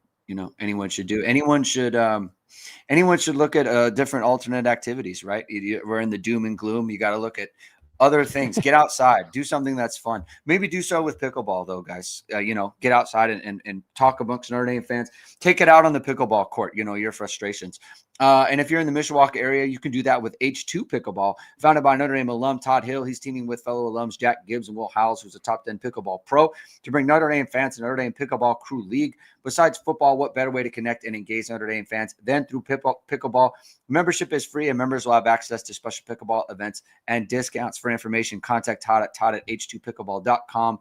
should do. Anyone should look at different alternate activities, right? We're in the doom and gloom. You got to look at other things. Get outside, do something that's fun. Maybe do so with pickleball, though, guys. Get outside and talk amongst Notre Dame fans. Take it out on the pickleball court. Your frustrations. And if you're in the Mishawaka area, you can do that with H2 Pickleball, founded by Notre Dame alum Todd Hill. He's teaming with fellow alums Jack Gibbs and Will Howells, who's a top 10 pickleball pro, to bring Notre Dame fans to Notre Dame Pickleball Crew League. Besides football, what better way to connect and engage Notre Dame fans than through pickleball? Membership is free, and members will have access to special pickleball events and discounts. For information, contact Todd at h2pickleball.com.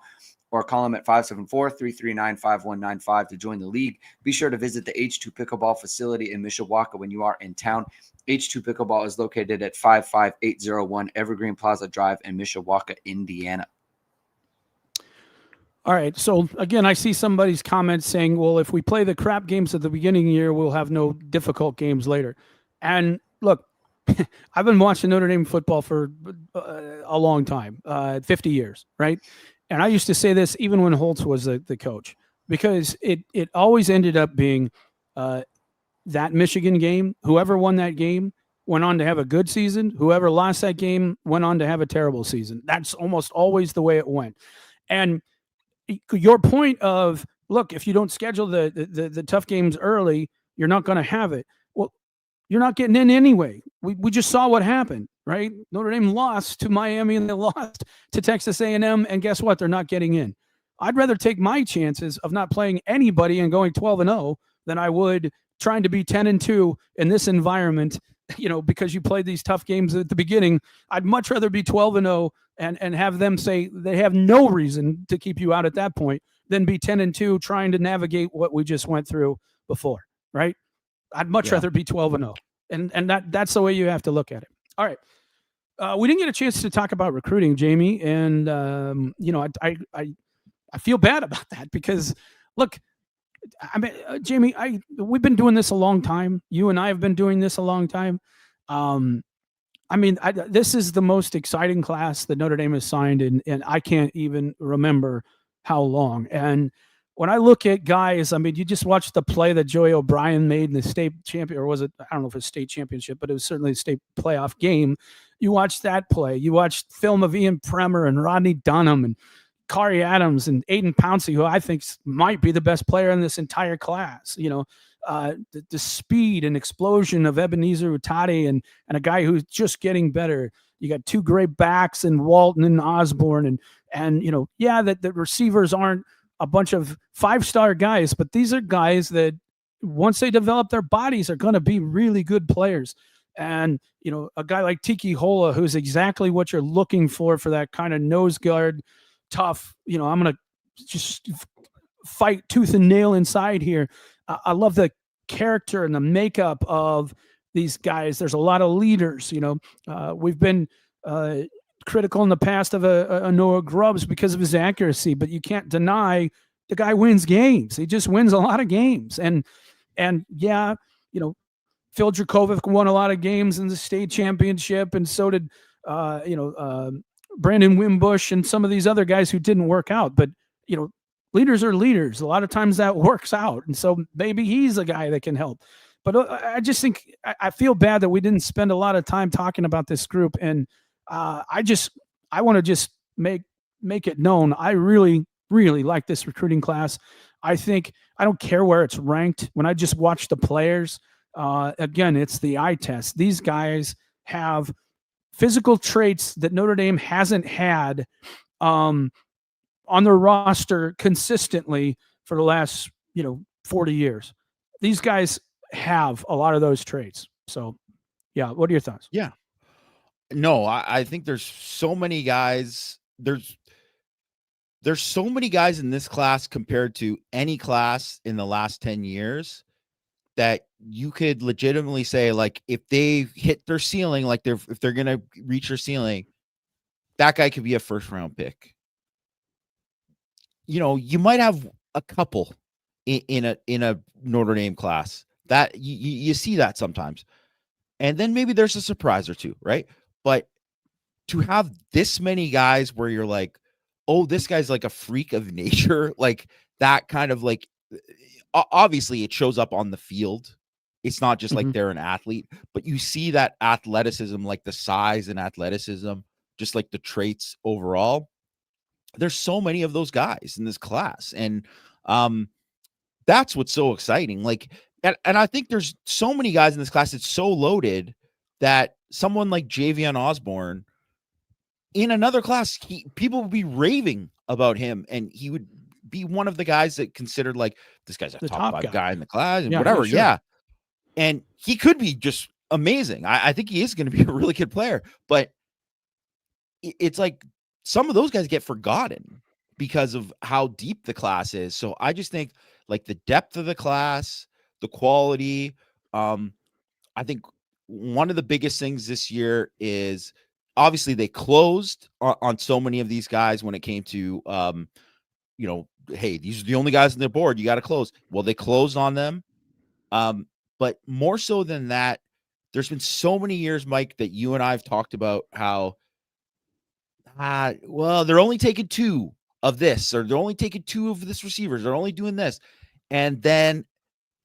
or call him at 574-339-5195 to join the league. Be sure to visit the H2 Pickleball facility in Mishawaka when you are in town. H2 Pickleball is located at 55801 Evergreen Plaza Drive in Mishawaka, Indiana. All right. So, again, I see somebody's comments saying, well, if we play the crap games at the beginning of the year, we'll have no difficult games later. And, look, I've been watching Notre Dame football for a long time, 50 years, right? And I used to say this even when Holtz was the coach, because it always ended up being that Michigan game. Whoever won that game went on to have a good season. Whoever lost that game went on to have a terrible season. That's almost always the way it went. And your point of, look, if you don't schedule the tough games early, you're not going to have it. Well, you're not getting in anyway. We just saw what happened, right? Notre Dame lost to Miami and they lost to Texas A&M, and guess what? They're not getting in. I'd rather take my chances of not playing anybody and going 12-0 than I would trying to be 10-2 in this environment, because you played these tough games at the beginning. I'd much rather be 12-0 and have them say they have no reason to keep you out at that point than be 10-2 trying to navigate what we just went through before, right? I'd much rather be 12-0. And that's the way you have to look at it. All right. We didn't get a chance to talk about recruiting, Jamie. And, I feel bad about that because, look, Jamie, we've been doing this a long time. You and I have been doing this a long time. This is the most exciting class that Notre Dame has signed, and I can't even remember how long. And when I look at guys, you just watched the play that Joey O'Brien made in the state champion, or was it? I don't know if it's state championship, but it was certainly a state playoff game. You watched that play. You watched film of Ian Premer and Rodney Dunham and Kari Adams and Aiden Pouncey, who I think might be the best player in this entire class. The speed and explosion of Ebenezer Utade and a guy who's just getting better. You got 2 great backs in Walton and Osborne, and that the receivers aren't a bunch of 5-star guys, but these are guys that once they develop their bodies are going to be really good players. And, a guy like Tiki Hola, who's exactly what you're looking for that kind of nose guard, tough, I'm going to just fight tooth and nail inside here. I love the character and the makeup of these guys. There's a lot of leaders, we've been critical in the past of a Noah Grubbs because of his accuracy, but you can't deny the guy wins games. He just wins a lot of games. And Phil Dracovic won a lot of games in the state championship, and so did Brandon Wimbush and some of these other guys who didn't work out. But leaders are leaders. A lot of times that works out, and so maybe he's a guy that can help. But I just think I feel bad that we didn't spend a lot of time talking about this group, and I want to just make it known. I really really like this recruiting class. I think I don't care where it's ranked. When I just watch the players, again, it's the eye test. These guys have physical traits that Notre Dame hasn't had on their roster consistently for the last 40 years. These guys have a lot of those traits. So, yeah, what are your thoughts? Yeah. No, I think there's so many guys. There's so many guys in this class compared to any class in the last 10 years that you could legitimately say, like, if they hit their ceiling, like if they're going to reach their ceiling, that guy could be a first round pick. You might have a couple in a Notre Dame class that you see that sometimes. And then maybe there's a surprise or two, right? But to have this many guys where you're like, oh, this guy's like a freak of nature, like that kind of like, obviously it shows up on the field. It's not just like they're an athlete, but you see that athleticism, like the size and athleticism, just like the traits overall. There's so many of those guys in this class. And that's what's so exciting. Like, and I think there's so many guys in this class. It's so loaded that someone like Javion Osborne in another class, people would be raving about him, and he would be one of the guys that considered like, this guy's a top 5 guy in the class and whatever. Sure. Yeah. And he could be just amazing. I think he is going to be a really good player, but it's like some of those guys get forgotten because of how deep the class is. So I just think like the depth of the class, the quality, I think one of the biggest things this year is obviously they closed on so many of these guys when it came to, hey, these are the only guys on their board. You got to close. Well, they closed on them. But more so than that, there's been so many years, Mike, that you and I have talked about how, they're only taking 2 of this, or they're only taking 2 of this receivers. They're only doing this. And then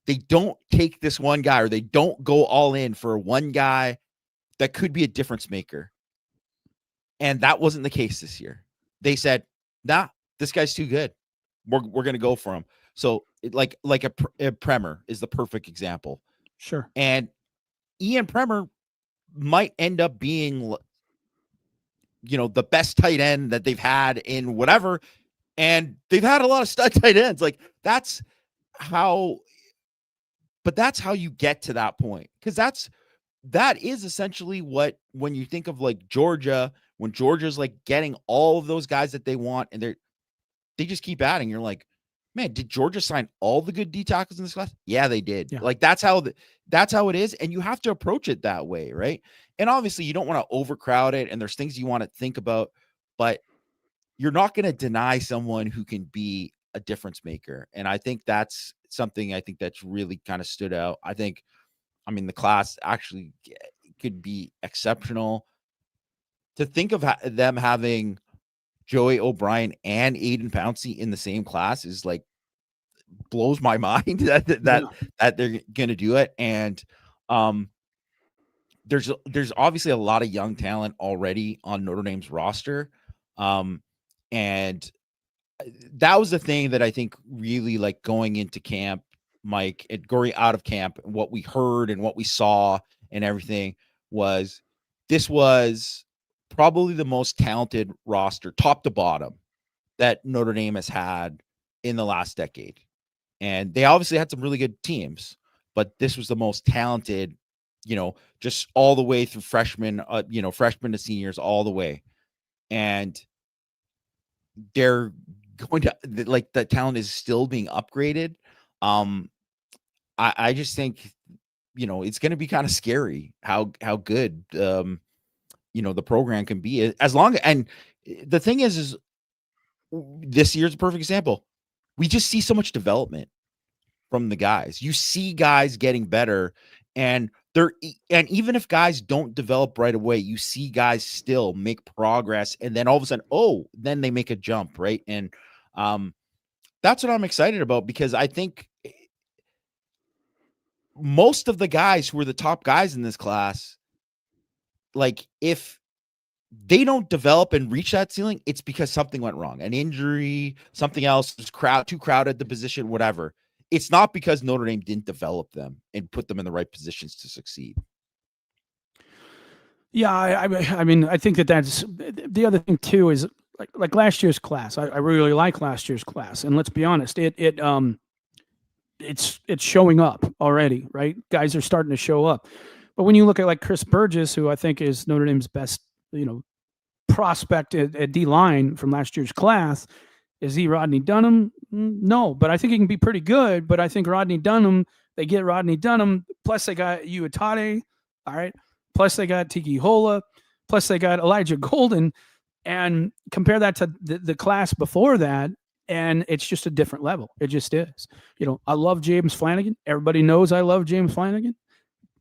they don't take this one guy, or they don't go all in for one guy that could be a difference maker. And that wasn't the case this year. They said, nah, this guy's too good. We're going to go for him. So like a Premer is the perfect example. Sure. And Ian Premer might end up being, the best tight end that they've had in whatever. And they've had a lot of stud tight ends. Like that's how you get to that point. Because that is essentially what, when you think of like Georgia, when Georgia's like getting all of those guys that they want, and they just keep adding, you're like, man, did Georgia sign all the good D tackles in this class? Yeah, they did. Yeah. Like that's how it is. And you have to approach it that way. Right. And obviously you don't want to overcrowd it, and there's things you want to think about, but you're not going to deny someone who can be a difference maker. And I think that's something that's really kind of stood out. The class actually could be exceptional. To think of them having Joey O'Brien and Aiden Pouncey in the same class is like, blows my mind that they're going to do it. And there's obviously a lot of young talent already on Notre Dame's roster. And that was the thing that I think really, like, going into camp, Mike, and going out of camp, what we heard and what we saw and everything was, this was probably the most talented roster, top to bottom, that Notre Dame has had in the last decade. And they obviously had some really good teams, but this was the most talented, just all the way through freshmen to seniors, all the way. And they're going to, like, the talent is still being upgraded. I just think, it's going to be kind of scary how good, the program can be, as long. And the thing is this year's a perfect example. We just see so much development from the guys. You see guys getting better, and even if guys don't develop right away, you see guys still make progress, and then all of a sudden, then they make a jump, right? And that's what I'm excited about, because I think most of the guys who are the top guys in this class, like if they don't develop and reach that ceiling, it's because something went wrong, an injury, something else, too crowded the position, whatever. It's not because Notre Dame didn't develop them and put them in the right positions to succeed. Yeah, I mean, I think that's the other thing too is like last year's class. I really like last year's class, and let's be honest, it's showing up already, right? Guys are starting to show up. But when you look at like Chris Burgess, who I think is Notre Dame's best, prospect at D line from last year's class, is he Rodney Dunham? No, but I think he can be pretty good. But I think Rodney Dunham, they get Rodney Dunham, plus they got Uyeyama, all right, plus they got Tiki Hola, plus they got Elijah Golden, and compare that to the class before that, and it's just a different level. It just is. I love James Flanagan. Everybody knows I love James Flanagan.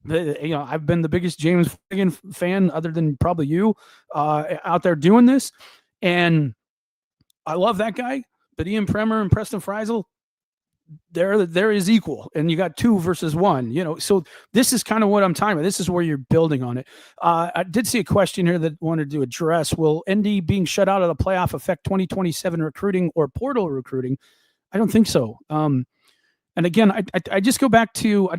I've been the biggest James Flanagan fan, other than probably you, out there doing this, and I love that guy. But Ian Premer and Preston Friesel, there is equal, and you got 2 versus 1. So this is kind of what I'm talking about. This is where you're building on it. I did see a question here that I wanted to address. Will ND being shut out of the playoff affect 2027 recruiting or portal recruiting? I don't think so. And again, I just go back to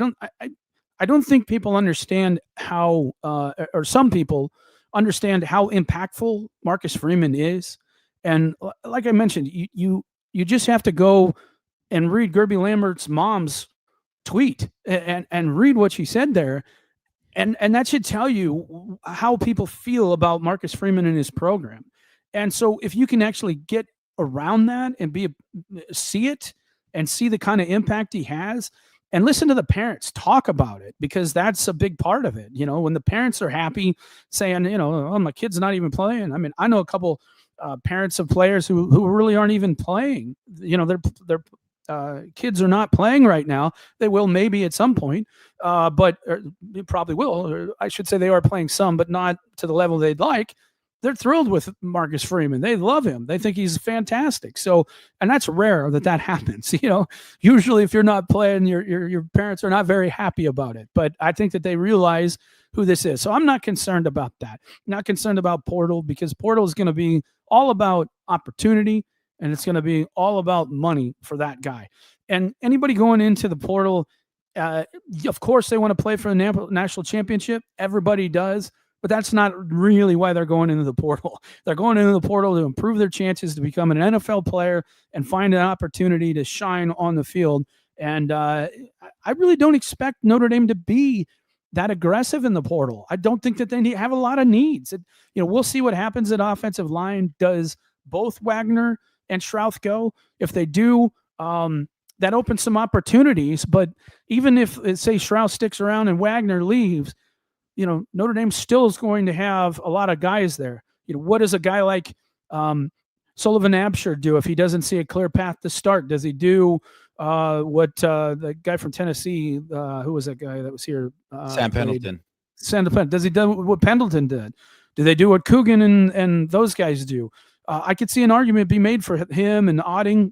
I don't think people understand how, or some people understand how impactful Marcus Freeman is. And like I mentioned, you just have to go and read Gerby Lambert's mom's tweet and read what she said there. And that should tell you how people feel about Marcus Freeman and his program. And so if you can actually get around that and see it and see the kind of impact he has, and listen to the parents talk about it, because that's a big part of it. When the parents are happy saying, oh, my kid's not even playing. I mean, I know a couple parents of players who really aren't even playing. Their kids are not playing right now. They will maybe at some point, but they probably will. Or I should say they are playing some, but not to the level they'd like. They're thrilled with Marcus Freeman. They love him. They think he's fantastic. So, and that's rare that happens. Usually if you're not playing, your parents are not very happy about it. But I think that they realize who this is. So I'm not concerned about that. I'm not concerned about portal, because portal is going to be all about opportunity, and it's going to be all about money for that guy. And anybody going into the portal, of course they want to play for the national championship. Everybody does. But that's not really why they're going into the portal. They're going into the portal to improve their chances to become an NFL player and find an opportunity to shine on the field. And I really don't expect Notre Dame to be that aggressive in the portal. I don't think that they have a lot of needs. We'll see what happens at offensive line. Does both Wagner and Schrouth go? If they do, that opens some opportunities. But even if, say, Schrouth sticks around and Wagner leaves, Notre Dame still is going to have a lot of guys there. What does a guy like Sullivan Absher do if he doesn't see a clear path to start? Does he do what the guy from Tennessee, who was that guy that was here? Sam Pendleton. Does he do what Pendleton did? Do they do what Coogan and those guys do? I could see an argument be made for him and Otting,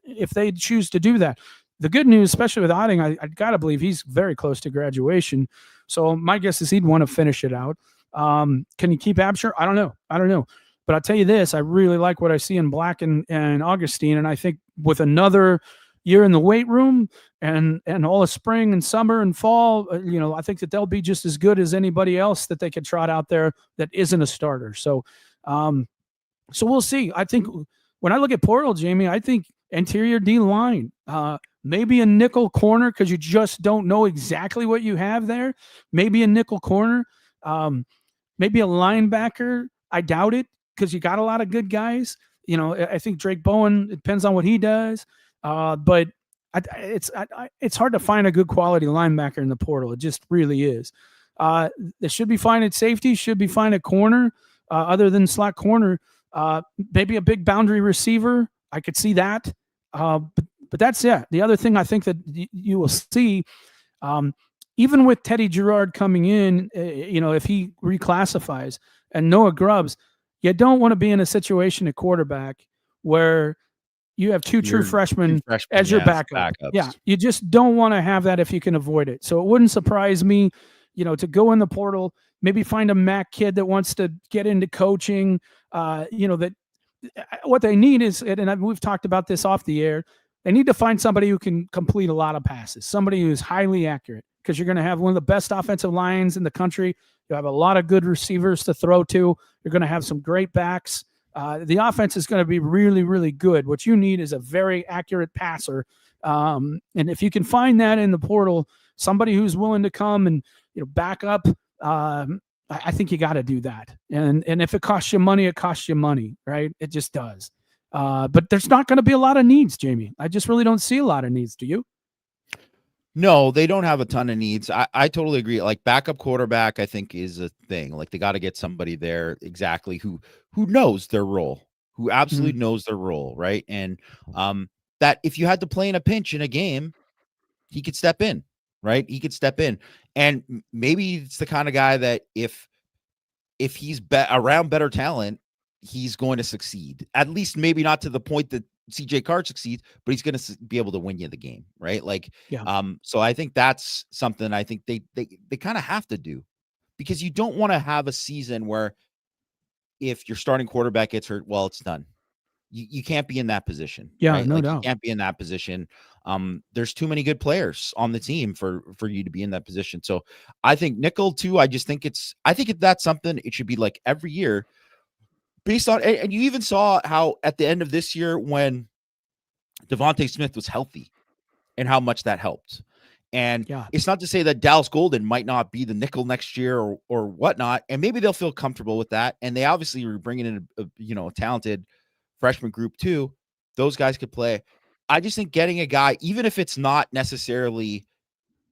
if they choose to do that. The good news, especially with Otting, I got to believe he's very close to graduation. So my guess is he'd want to finish it out. Can you keep Absher? I don't know. But I'll tell you this, I really like what I see in Black and Augustine. And I think with another year in the weight room and all the spring and summer and fall, I think that they'll be just as good as anybody else that they could trot out there that isn't a starter. So we'll see. I think when I look at portal, Jamie, I think interior D line, maybe a nickel corner, because you just don't know exactly what you have there. Maybe a nickel corner, maybe a linebacker. I doubt it, because you got a lot of good guys. I think Drake Bowen, it depends on what he does. But it's hard to find a good quality linebacker in the portal. It just really is. They should be fine at safety, should be fine at corner, other than slot corner. Maybe a big boundary receiver. I could see that. But that's it. The other thing I think that you will see, even with Teddy Girard coming in, if he reclassifies, and Noah Grubbs, you don't want to be in a situation at quarterback where you have two true You're freshmen two freshmen, as your yes, backup. backups. Yeah, you just don't want to have that if you can avoid it. So it wouldn't surprise me, to go in the portal, maybe find a MAC kid that wants to get into coaching. That what they need is, and we've talked about this off the air, they need to find somebody who can complete a lot of passes, somebody who's highly accurate, because you're going to have one of the best offensive lines in the country. You have a lot of good receivers to throw to. You're going to have some great backs. The offense is going to be really, really good. What you need is a very accurate passer. And if you can find that in the portal, somebody who's willing to come and back up, I think you got to do that. And if it costs you money, it costs you money, right? It just does. But there's not going to be a lot of needs, Jamie. I just really don't see a lot of needs. Do you? No, they don't have a ton of needs. I totally agree. Like backup quarterback, I think is a thing. Like they got to get somebody there exactly who knows their role, who absolutely knows their role, right? And that if you had to play in a pinch in a game, he could step in, right? He could step in, and maybe it's the kind of guy that if he's around better talent, he's going to succeed. At least maybe not to the point that CJ Carr succeeds, but he's going to be able to win you the game, right? Like, so I think that's something I think they kind of have to do, because you don't want to have a season where if your starting quarterback gets hurt, well, it's done. You can't be in that position. Yeah, right? no Like, doubt. You can't be in that position. There's too many good players on the team for you to be in that position. So I think nickel too. I think if that's something, it should be like every year based on, and you even saw how at the end of this year when Devontae Smith was healthy and how much that helped. And it's not to say that Dallas Golden might not be the nickel next year or whatnot, and maybe they'll feel comfortable with that. And they obviously were bringing in a talented freshman group too. Those guys could play. I just think getting a guy, even if it's not necessarily,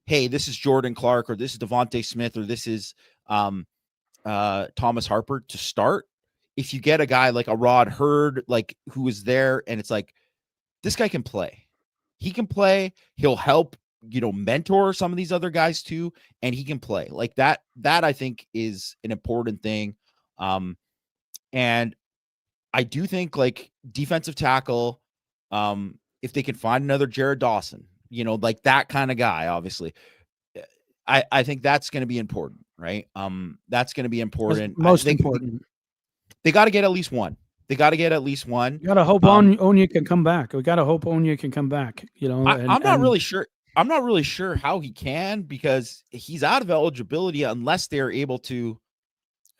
hey, this is Jordan Clark or this is Devontae Smith or this is Thomas Harper to start. If you get a guy like a Rod Hurd, like who is there, and it's like, this guy can play. He can play. He'll help, mentor some of these other guys too, and he can play like that. That I think is an important thing. And I do think like defensive tackle, if they can find another Jared Dawson, like that kind of guy, obviously, I think that's going to be important, right? That's going to be important. Most important. They got to get at least one. You got to hope Onya can come back. We got to hope Onya can come back. I'm not really sure. I'm not really sure how he can, because he's out of eligibility unless they're able to.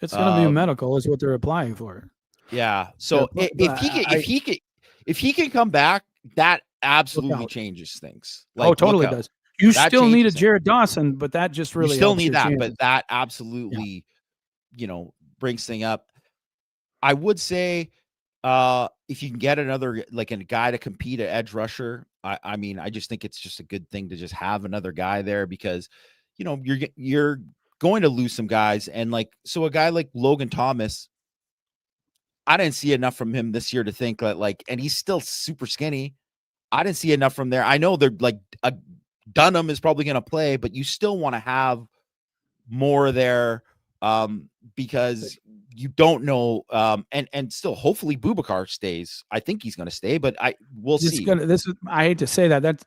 It's going to be medical, is what they're applying for. Yeah. So if he can come back, that absolutely changes things. Like, totally does. You still need a Jared Dawson, but that just really still need that. chances. But that absolutely, brings thing up. I would say, if you can get another, like a guy to compete at edge rusher, I mean, I just think it's just a good thing to just have another guy there, because, you're going to lose some guys. And so a guy like Logan Thomas, I didn't see enough from him this year to think that and he's still super skinny. I didn't see enough from there. I know they're Dunham is probably going to play, but you still want to have more there, because you don't know, and still hopefully Boubacar stays. I think he's going to stay, but we'll see. I hate to say that. That's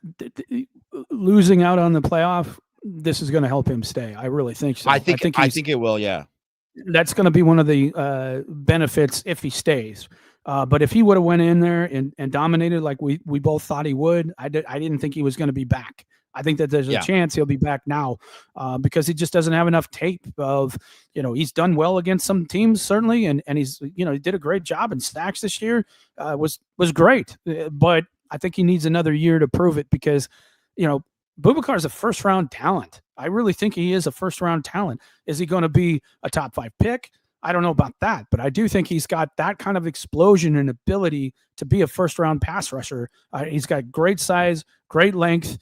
losing out on the playoff. This is going to help him stay. I really think so. I think it will. Yeah, that's going to be one of the benefits if he stays. But if he would have went in there and dominated like we both thought he would, I didn't think he was going to be back. I think that there's a chance he'll be back now, because he just doesn't have enough tape of, he's done well against some teams, certainly. And he's, he did a great job in sacks this year, was great. But I think he needs another year to prove it, because, Boubacar is a first round talent. I really think he is a first round talent. Is he going to be a top 5 pick? I don't know about that, but I do think he's got that kind of explosion and ability to be a first round pass rusher. He's got great size, great length.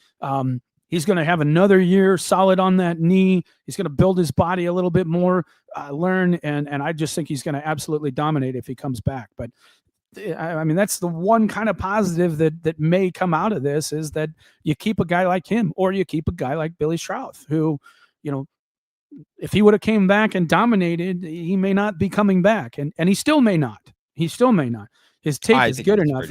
He's going to have another year solid on that knee. He's going to build his body a little bit more, learn. And I just think he's going to absolutely dominate if he comes back. But I mean, that's the one kind of positive that may come out of this, is that you keep a guy like him, or you keep a guy like Billy Strouth, who, if he would have came back and dominated, he may not be coming back, and he still may not. His tape is good enough.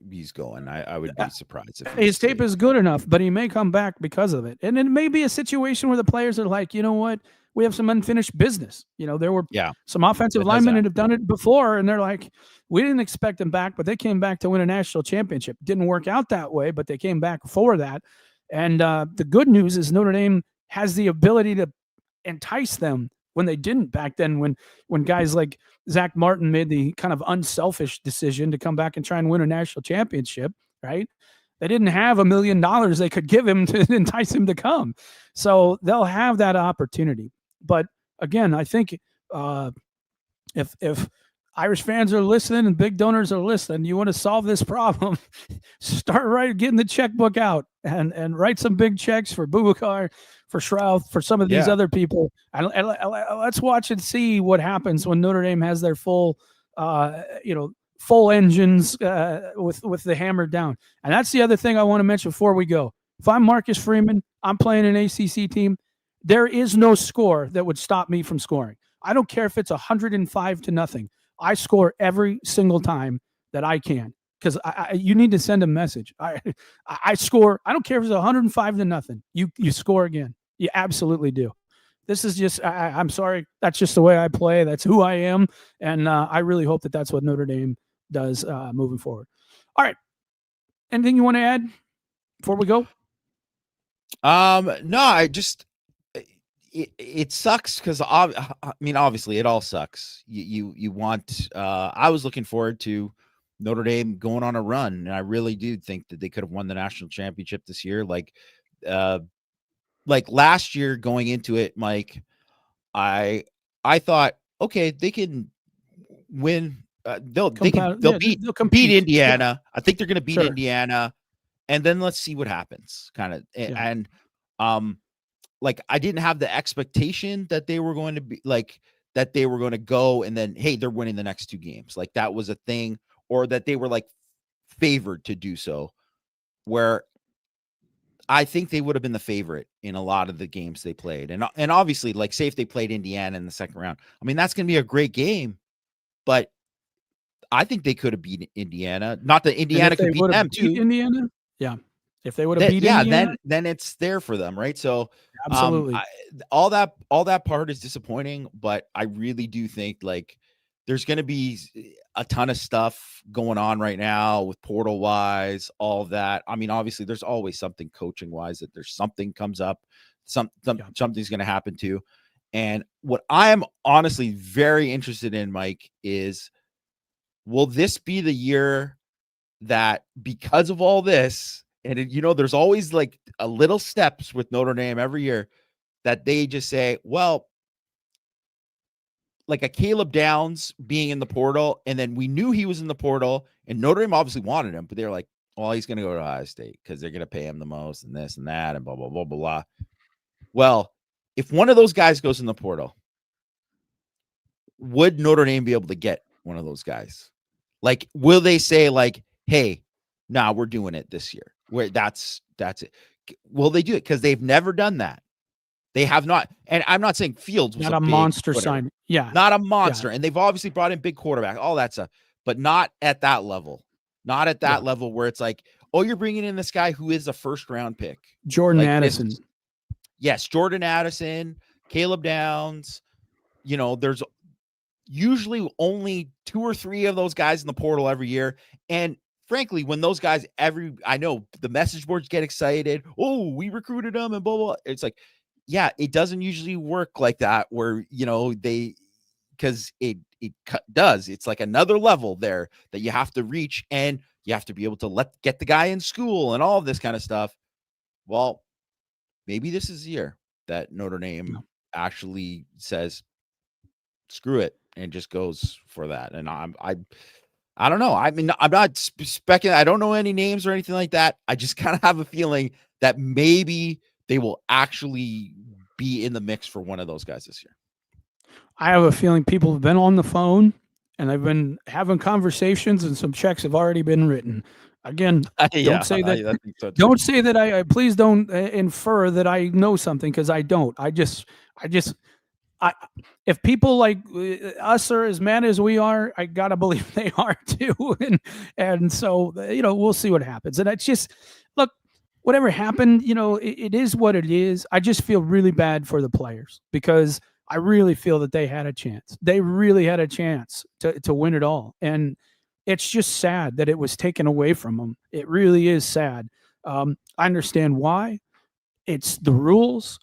he's going. I would be surprised if His tape is good enough, but he may come back because of it. And it may be a situation where the players are like, you know what? We have some unfinished business. There were some offensive That does linemen that happen. have done it before, and they're like, we didn't expect them back, but they came back to win a national championship. Didn't work out that way, but they came back for that. And the good news is Notre Dame has the ability to entice them when they didn't back then, when guys like Zach Martin made the kind of unselfish decision to come back and try and win a national championship, right? They didn't have $1 million they could give him to entice him to come. So they'll have that opportunity. But again, I think if Irish fans are listening and big donors are listening, you want to solve this problem, start getting the checkbook out and write some big checks for Boubacar, for Shroud, for some of these other people. And let's watch and see what happens when Notre Dame has their full engines with the hammer down. And that's the other thing I want to mention before we go. If I'm Marcus Freeman, I'm playing an ACC team. There is no score that would stop me from scoring. I don't care if it's 105-0. I score every single time that I can, because you need to send a message. I score. I don't care if it's 105-0. You score again. You absolutely do. This is just. I'm sorry. That's just the way I play. That's who I am, and I really hope that that's what Notre Dame does moving forward. All right. Anything you want to add before we go? No, I just. It sucks because obviously it all sucks. You want. I was looking forward to Notre Dame going on a run, and I really do think that they could have won the national championship this year. Like last year going into it, Mike, I thought, okay, they can win. They'll beat Indiana. Yeah. I think they're going to beat Indiana, and then let's see what happens. Kind of, and I didn't have the expectation that they were going to be that they were going to go and then, hey, they're winning the next two games. Like that was a thing, or that they were favored to do so, where I think they would have been the favorite in a lot of the games they played. And obviously, say if they played Indiana in the second round, I mean, that's going to be a great game, but I think they could have beat Indiana. Not that Indiana could beat them too. Indiana? Yeah. If they would have beat Indiana, then it's there for them, right? So absolutely, all that part is disappointing, but I really do think there's going to be a ton of stuff going on right now with portal wise, all of that. I mean, obviously, there's always something coaching wise that there's something comes up, something's going to happen to. And what I am honestly very interested in, Mike, is will this be the year that because of all this? And, there's always a little steps with Notre Dame every year that they just say, well, a Caleb Downs being in the portal. And then we knew he was in the portal and Notre Dame obviously wanted him, but they're like, well, he's going to go to Ohio State because they're going to pay him the most and this and that and blah, blah, blah, blah, blah. Well, if one of those guys goes in the portal, would Notre Dame be able to get one of those guys? Will they say hey, nah, we're doing it this year? Where that's it. Will they do it? Because they've never done that. They have not. And I'm not saying Fields was not a monster sign. Yeah. Not a monster. Yeah. And they've obviously brought in big quarterback, all that stuff, but not at that level. Not at that level where it's oh, you're bringing in this guy who is a first round pick. Jordan Addison. Yes. Jordan Addison, Caleb Downs. There's usually only 2 or 3 of those guys in the portal every year. And frankly, when those guys I know the message boards get excited. Oh, we recruited them and blah, blah. It's yeah, it doesn't usually work like that where, because it does. It's another level there that you have to reach and you have to be able to get the guy in school and all of this kind of stuff. Well, maybe this is the year that Notre Dame actually says, screw it, and just goes for that. And I don't know. I mean, I'm not speculating. I don't know any names or anything like that. I just kind of have a feeling that maybe they will actually be in the mix for one of those guys this year. I have a feeling people have been on the phone and they've been having conversations and some checks have already been written. Again, don't say that. Don't say that. I please don't infer that I know something, because I don't. if people like us are as mad as we are, I gotta believe they are too. And so we'll see what happens. And it's just look, whatever happened, it is what it is. I just feel really bad for the players because I really feel that they had a chance. They really had a chance to win it all, and it's just sad that it was taken away from them. It really is sad. I understand why. It's the rules.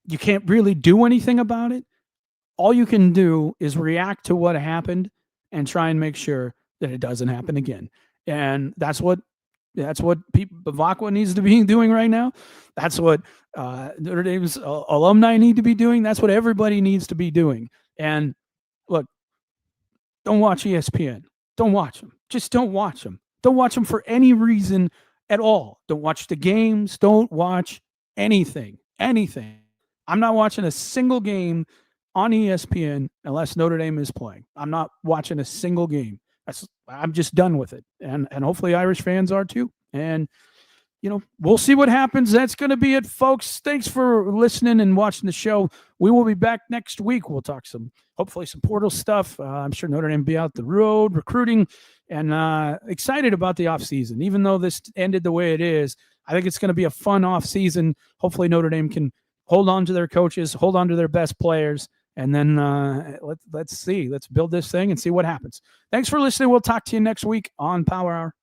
You can't really do anything about it. All you can do is react to what happened and try and make sure that it doesn't happen again. And that's what Bavacqua needs to be doing right now. That's what Notre Dame's alumni need to be doing. That's what everybody needs to be doing. And look, don't watch ESPN. Don't watch them. Just don't watch them. Don't watch them for any reason at all. Don't watch the games. Don't watch anything. Anything. I'm not watching a single game on ESPN unless Notre Dame is playing. I'm not watching a single game. I'm just done with it. And hopefully Irish fans are too. And, we'll see what happens. That's going to be it, folks. Thanks for listening and watching the show. We will be back next week. We'll talk hopefully some portal stuff. I'm sure Notre Dame will be out the road recruiting and excited about the offseason. Even though this ended the way it is, I think it's going to be a fun offseason. Hopefully Notre Dame can hold on to their coaches, hold on to their best players, and then let's see. Let's build this thing and see what happens. Thanks for listening. We'll talk to you next week on Power Hour.